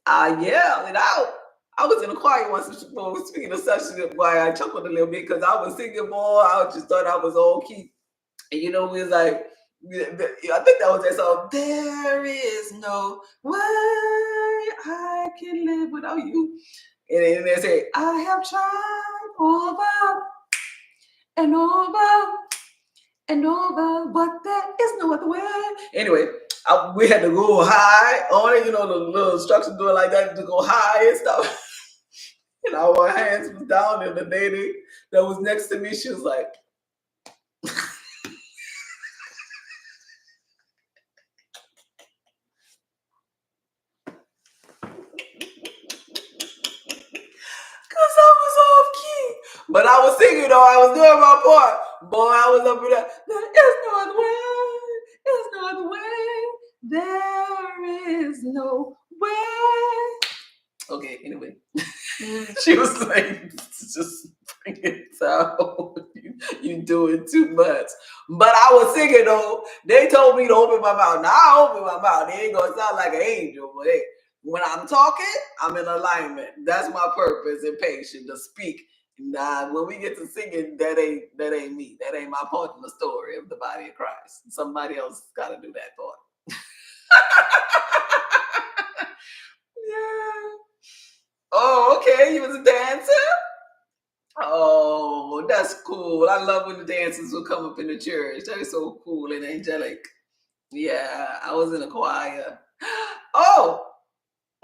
I yelled it out. I was in a choir once before, speaking of such, why I chuckled a little bit, because I was singing, boy. I just thought I was all key. And we was like, I think that was that song. There is no way I can live without you. And then they say, I have tried over and over and over, but there is no other way. Anyway, we had to go high on it, the little instructions doing like that, to go high and stuff. And our hands was down, and the lady that was next to me, she was like, I was doing my part. Boy, I was up in there. It's no other way. It's no other way. There is no way. Okay, anyway. She was like, just bring it down. You doing too much. But I was singing though. They told me to open my mouth. Now I open my mouth. They ain't gonna sound like an angel, but hey, when I'm talking, I'm in alignment. That's my purpose and patience to speak. Nah, when we get to singing, that ain't me. That ain't my part in the story of the body of Christ. Somebody else got to do that part. Yeah. Oh, okay. You was a dancer? Oh, that's cool. I love when the dancers will come up in the church. They're so cool and angelic. Yeah, I was in a choir.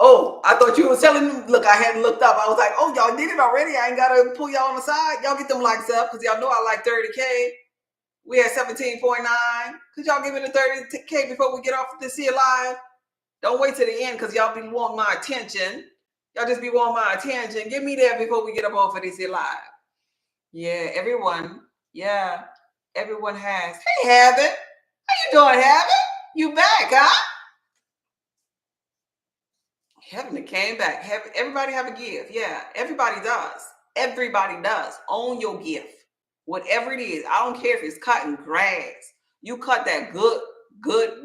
Oh, I thought you were telling me. Look, I hadn't looked up. I was like, oh, y'all did it already. I ain't got to pull y'all on the side. Y'all get them likes up because y'all know I like 30K. We had 17.9. Could y'all give me the 30K before we get off this here live? Don't wait till the end because y'all be wanting my attention. Y'all just be wanting my attention. Get me there before we get up off of this here live. Yeah, everyone. Yeah, everyone has. Hey, Heaven. How you doing, Heaven? You back, huh? Heaven came back. Everybody have a gift. Yeah, everybody does. Everybody does. Own your gift. Whatever it is. I don't care if it's cutting grass. You cut that good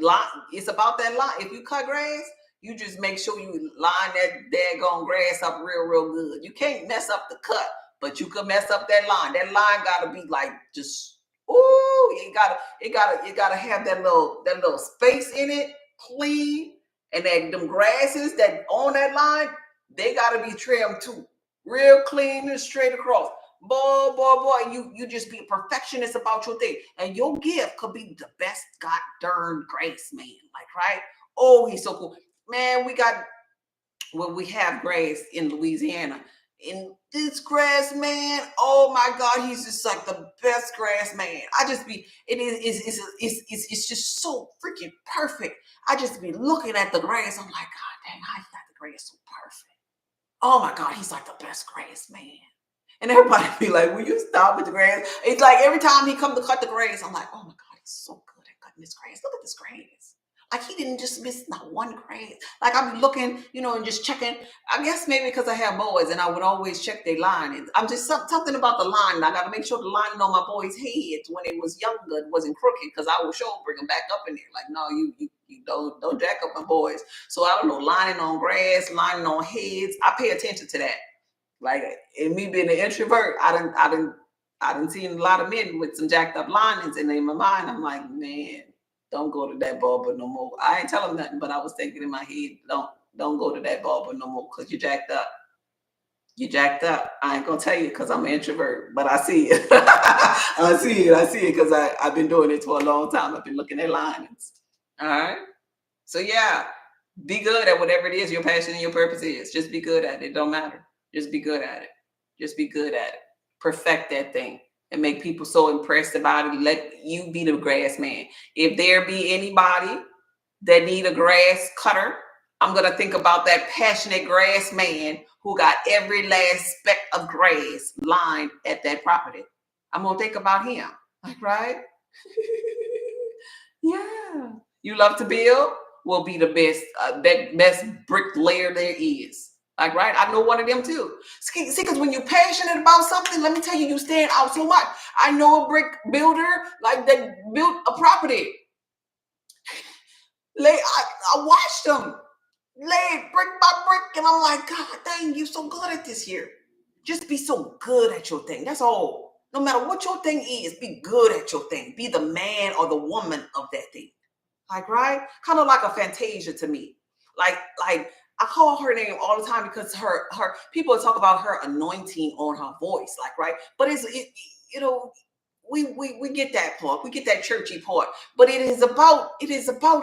line. It's about that line. If you cut grass, you just make sure you line that daggone grass up real good. You can't mess up the cut, but you can mess up that line. That line gotta be like just it gotta have that little space in it, clean. And them grasses that on that line, they gotta be trimmed too. Real clean and straight across. Boy, you just be a perfectionist about your thing. And your gift could be the best god darn grace, man. Like, right? Oh, he's so cool. Man, we have grass in Louisiana. And this grass man, oh my God, he's just like the best grass man. It's just so freaking perfect. I just be looking at the grass. I'm like, God dang, how you got the grass so perfect? Oh my God, he's like the best grass man. And everybody be like, will you stop with the grass? It's like every time he come to cut the grass, I'm like, oh my God, he's so good at cutting this grass. Look at this grass. Like he didn't just miss not one grass. Like I be looking, and just checking. I guess maybe because I have boys and I would always check their line. I'm just something about the line. I got to make sure the lining on my boys' heads when they was younger wasn't crooked because I will sure bring them back up in there. Like, no, you don't jack up my boys. So I don't know, lining on grass, lining on heads. I pay attention to that. Like, and me being an introvert, I didn't see a lot of men with some jacked up linings, and in my mind, I'm like, man, don't go to that barber no more. I ain't telling nothing, but I was thinking in my head, don't go to that barber no more because you jacked up. You jacked up. I ain't gonna tell you because I'm an introvert, but I see it. I see it because I've been doing it for a long time. I've been looking at linings. All right. So yeah, be good at whatever it is your passion and your purpose is. Just be good at it. It don't matter. Just be good at it. Just be good at it. Perfect that thing and make people so impressed about it. Let you be the grass man. If there be anybody that need a grass cutter, I'm going to think about that passionate grass man who got every last speck of grass lined at that property. I'm going to think about him. Like, right? Yeah. You love to build? Will be the best bricklayer there is. Like, right? I know one of them too. See, because when you're passionate about something, let me tell you, you stand out so much. I know a brick builder, like that built a property. I watched them lay brick by brick, and I'm like, God dang, you so good at this here. Just be so good at your thing. That's all. No matter what your thing is, be good at your thing. Be the man or the woman of that thing. Like, right? Kind of like a Fantasia to me. Like I call her name all the time because her people talk about her anointing on her voice, like, right? But we get that part, we get that churchy part, but it is about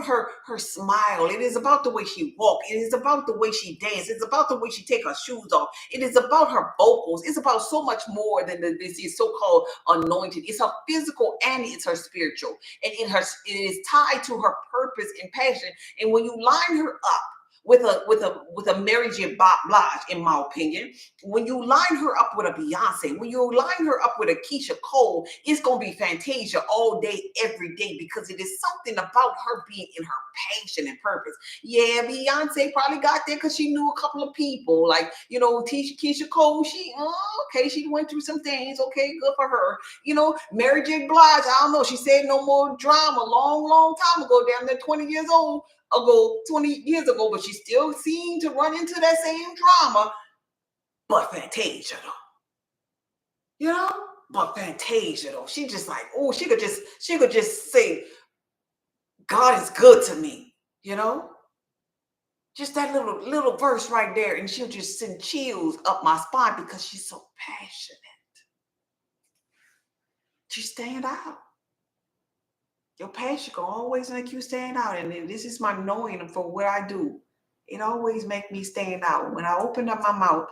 her smile. It is about the way she walk. It is about the way she dance. It's about the way she take her shoes off. It is about her vocals. It's about so much more than this so-called anointed. It's her physical and it's her spiritual, and it is tied to her purpose and passion. And when you line her up with a Mary J. Blige, in my opinion. When you line her up with a Beyonce, when you line her up with a Keisha Cole, it's gonna be Fantasia all day, every day, because it is something about her being in her passion and purpose. Yeah, Beyonce probably got there because she knew a couple of people, like Keisha Cole. Okay, she went through some things. Okay, good for her. Mary J. Blige, I don't know. She said no more drama long time ago, damn near 20 years ago, 20 years ago, but she still seemed to run into that same drama. But Fantasia, though. But Fantasia, though. She just like, oh, she could just say, God is good to me, Just that little verse right there, and she'll just send chills up my spine because she's so passionate. She stand out. Your passion can always make you stand out. And this is my knowing for what I do. It always makes me stand out. When I open up my mouth,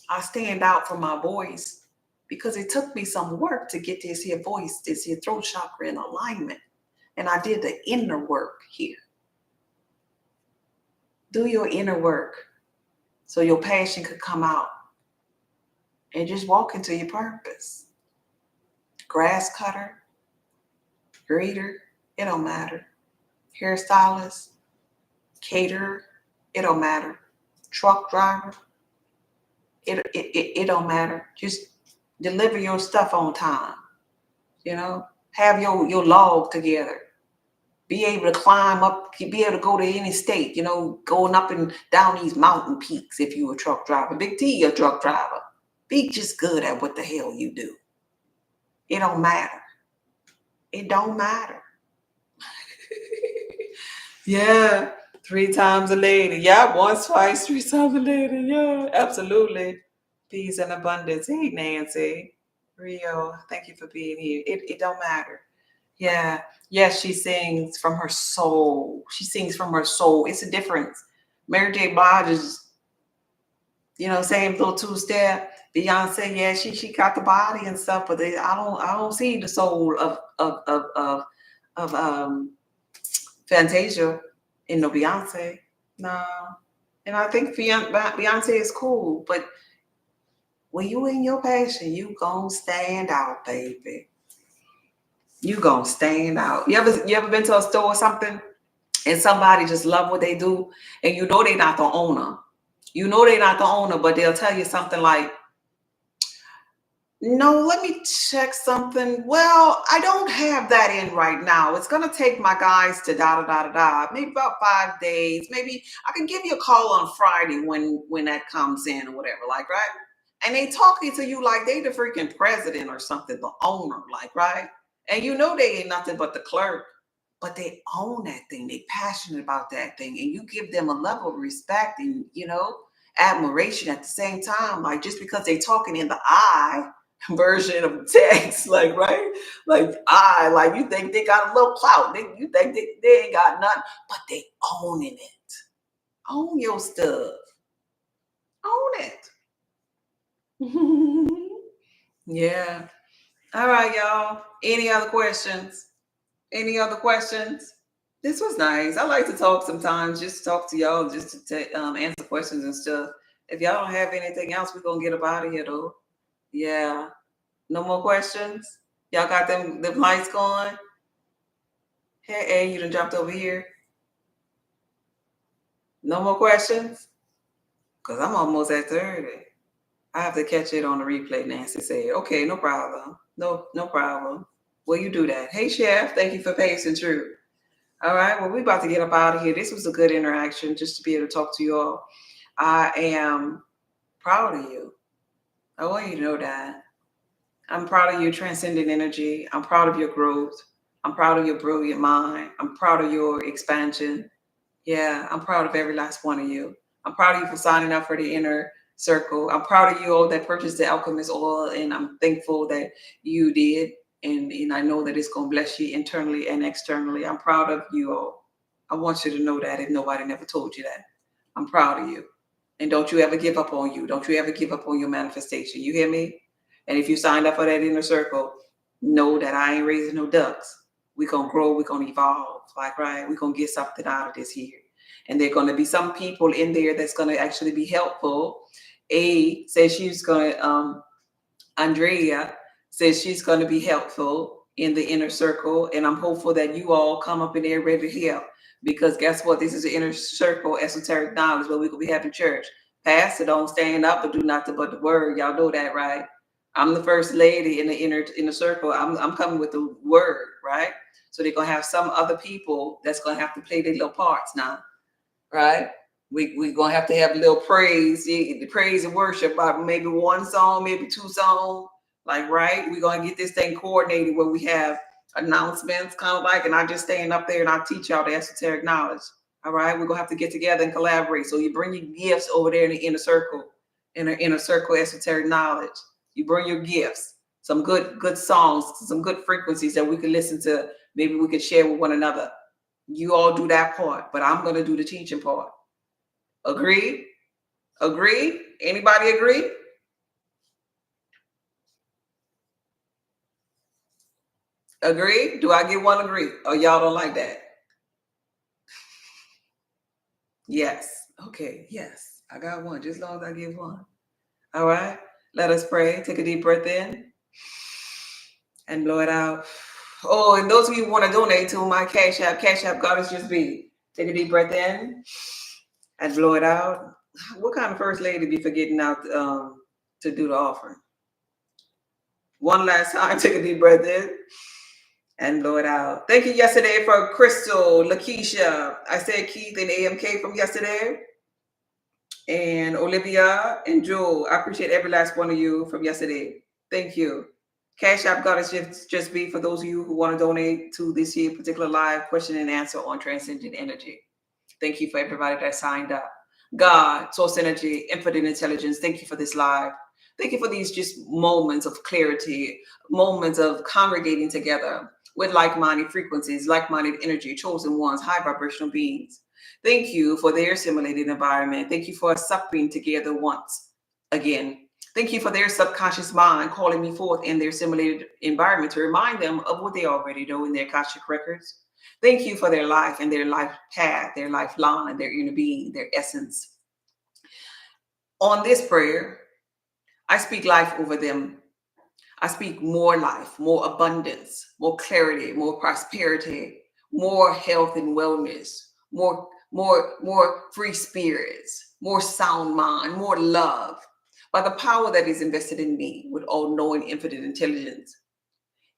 I stand out for my voice because it took me some work to get this here voice, this here throat chakra in alignment. And I did the inner work here. Do your inner work so your passion could come out and just walk into your purpose. Grass cutter, greeter, it don't matter. Hairstylist, caterer, it don't matter. Truck driver, it don't matter. Just deliver your stuff on time. Have your log together. Be able to climb up, be able to go to any state, going up and down these mountain peaks if you're a truck driver. Big T, a truck driver. Be just good at what the hell you do. It don't matter. It don't matter. Yeah, 3 times a lady. Yeah, once, twice, 3 times a lady. Yeah, absolutely. Peace and abundance. Hey, Nancy. Rio, thank you for being here. It don't matter. Yeah. Yes, she sings from her soul. She sings from her soul. It's a difference. Mary J. Blige is, same little 2-step. Beyonce, yeah, she got the body and stuff, but I don't see the soul of Fantasia in no Beyonce. No. And I think Beyonce is cool, but when you in your passion, you gonna stand out, baby. You gonna stand out. You ever been to a store or something and somebody just love what they do and they're not the owner. They're not the owner, but they'll tell you something like, no, let me check something. Well, I don't have that in right now. It's going to take my guys to maybe about 5 days. Maybe I can give you a call on Friday when that comes in or whatever, like, right? And they talking to you like they the freaking president or something, the owner, like, right? And they ain't nothing but the clerk, but they own that thing. They passionate about that thing. And you give them a level of respect and, admiration at the same time. Like, just because they talking in the I version of text, like, right? Like, like, you think they got a little clout. You think they ain't got nothing, but they owning it. Own your stuff. Own it. Yeah. All right, y'all. Any other questions? This was nice. I like to talk sometimes, just talk to y'all, just to answer questions and stuff. If y'all don't have anything else, we're going to get up out of here, though. Yeah. No more questions? Y'all got them lights going? Hey, you done jumped over here. No more questions? Because I'm almost at 30. I have to catch it on the replay, Nancy said. Okay, no problem. No problem. Well, you do that. Hey, Chef, thank you for pacing through. All right, well, we're about to get up out of here. This was a good interaction just to be able to talk to you all. I am proud of you. I want you to know that. I'm proud of your transcendent energy. I'm proud of your growth. I'm proud of your brilliant mind. I'm proud of your expansion. Yeah, I'm proud of every last one of you. I'm proud of you for signing up for the inner circle. I'm proud of you all that purchased the Alchemist oil, and I'm thankful that you did. And I know that it's going to bless you internally and externally. I'm proud of you all. I want you to know that if nobody never told you that. I'm proud of you. And don't you ever give up on you. Don't you ever give up on your manifestation. You hear me? And if you signed up for that inner circle, know that I ain't raising no ducks. We're going to grow. We're going to evolve. Like, right? We're going to get something out of this here. And there are going to be some people in there that's going to actually be helpful. A says she's going to, Andrea says she's going to be helpful in the inner circle. And I'm hopeful that you all come up in there ready to help. Because guess what? This is the inner circle, esoteric knowledge, where we could be having church. Pastor, don't stand up but do nothing but the word. Y'all know that, right? I'm the first lady in the inner circle. I'm coming with the word, right? So they're going to have some other people that's going to have to play their little parts now, right? We're going to have a little praise, the praise and worship, about maybe one song, maybe two songs, like, right? We're going to get this thing coordinated where we have announcements, kind of like, and I just stand up there and I teach y'all the esoteric knowledge. All right, we're going to have to get together and collaborate. So you bring your gifts over there in the inner circle, esoteric knowledge. You bring your gifts, some good songs, some good frequencies that we can listen to. Maybe we could share with one another. You all do that part, but I'm going to do the teaching part. Agree? Agree? Anybody agree? Agree? Do I get one agree? Or y'all don't like that? Yes. Okay. Yes. I got one. Just as long as I get one. All right. Let us pray. Take a deep breath in and blow it out. Oh, and those of you who want to donate to my Cash App, God is just be. Take a deep breath in and blow it out. What kind of first lady be forgetting out to do the offering? One last time. Take a deep breath in and blow it out. Thank you yesterday for Crystal, Lakeisha. I said Keith and AMK from yesterday. And Olivia and Joel. I appreciate every last one of you from yesterday. Thank you. Cash App God is just be for those of you who want to donate to this year particular live question and answer on Transcending Energy. Thank you for everybody that signed up. God, Source Energy, Infinite Intelligence, thank you for this live. Thank you for these just moments of clarity, moments of congregating together with like-minded frequencies, like-minded energy, chosen ones, high vibrational beings. Thank you for their simulated environment. Thank you for us supping together once again. Thank you for their subconscious mind calling me forth in their simulated environment to remind them of what they already know in their Akashic records. Thank you for their life and their life path, their lifeline, their inner being, their essence. On this prayer, I speak life over them. I speak more life, more abundance, more clarity, more prosperity, more health and wellness, more free spirits, more sound mind, more love. By the power that is invested in me with all-knowing infinite intelligence,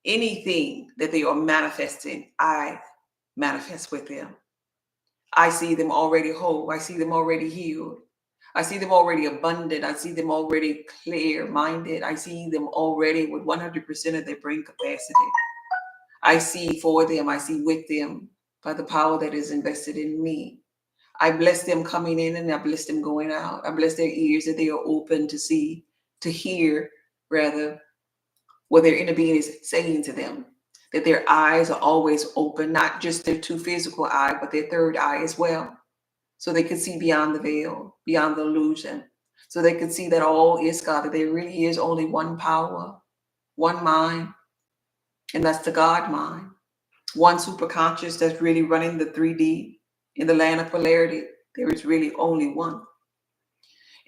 anything that they are manifesting, I manifest with them. I see them already whole. I see them already healed. I see them already abundant. I see them already clear-minded. I see them already with 100% of their brain capacity. I see for them. I see with them by the power that is invested in me. I bless them coming in and I bless them going out. I bless their ears that they are open to see, to hear, rather, what their inner being is saying to them. That their eyes are always open, not just their two physical eye, but their third eye as well. So they can see beyond the veil, beyond the illusion. So they can see that all is God, that there really is only one power, one mind, and that's the God mind. One superconscious that's really running the 3D in the land of polarity. There is really only one.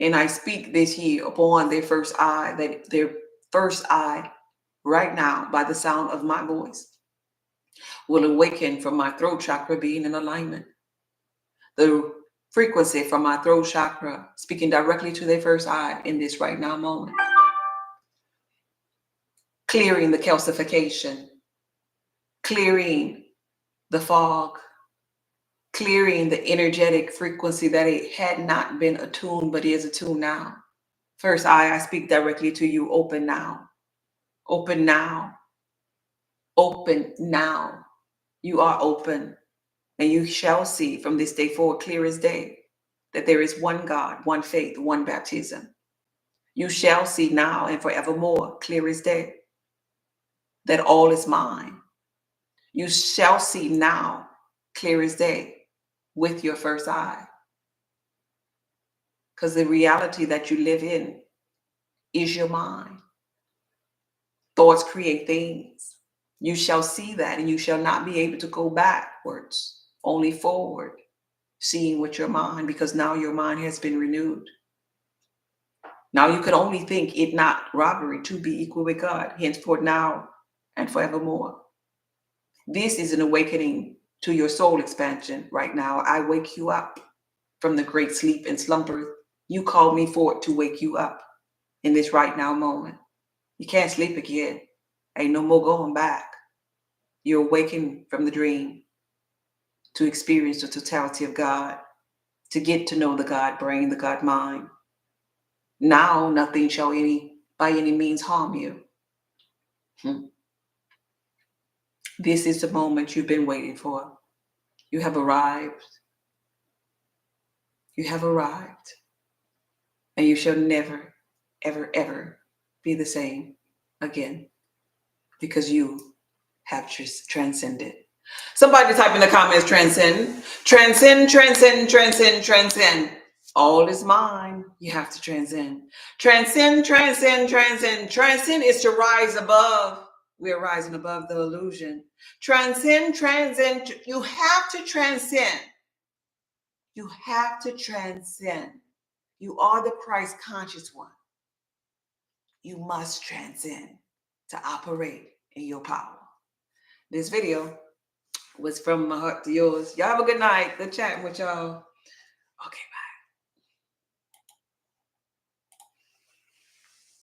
And I speak this here upon their first eye, that their first eye right now, by the sound of my voice, will awaken from my throat chakra being in alignment. The frequency from my throat chakra speaking directly to their first eye in this right now moment. Clearing the calcification, clearing the fog, clearing the energetic frequency that it had not been attuned, but is attuned now. First eye, I speak directly to you. Open now. Open now. Open now. You are open. And you shall see from this day forward, clear as day, that there is one God, one faith, one baptism. You shall see now and forevermore, clear as day, that all is mine. You shall see now, clear as day, with your first eye. Because the reality that you live in is your mind. Thoughts create things. You shall see that, and you shall not be able to go backwards, only forward. seeing with your mind, because now your mind has been renewed. Now you can only think it not robbery to be equal with God, henceforth, now, and forevermore. This is an awakening to your soul expansion right now. I wake you up from the great sleep and slumber. You called me forth to wake you up in this right now moment. You can't sleep again. Ain't no more going back. You're awakening from the dream to experience the totality of God, to get to know the God brain, the God mind. Now nothing shall by any means harm you. This is the moment you've been waiting for. You have arrived. You have arrived. And you shall never, ever, ever be the same again, because you have transcended. Somebody type in the comments, transcend. Transcend, transcend, transcend, transcend. All is mine. You have to transcend. Transcend, transcend, transcend. Transcend is to rise above. We're rising above the illusion. Transcend, transcend. You have to transcend. You have to transcend. You are the Christ conscious one. You must transcend to operate in your power. This video was from my heart to yours. Y'all have a good night. Good chatting with y'all. Okay.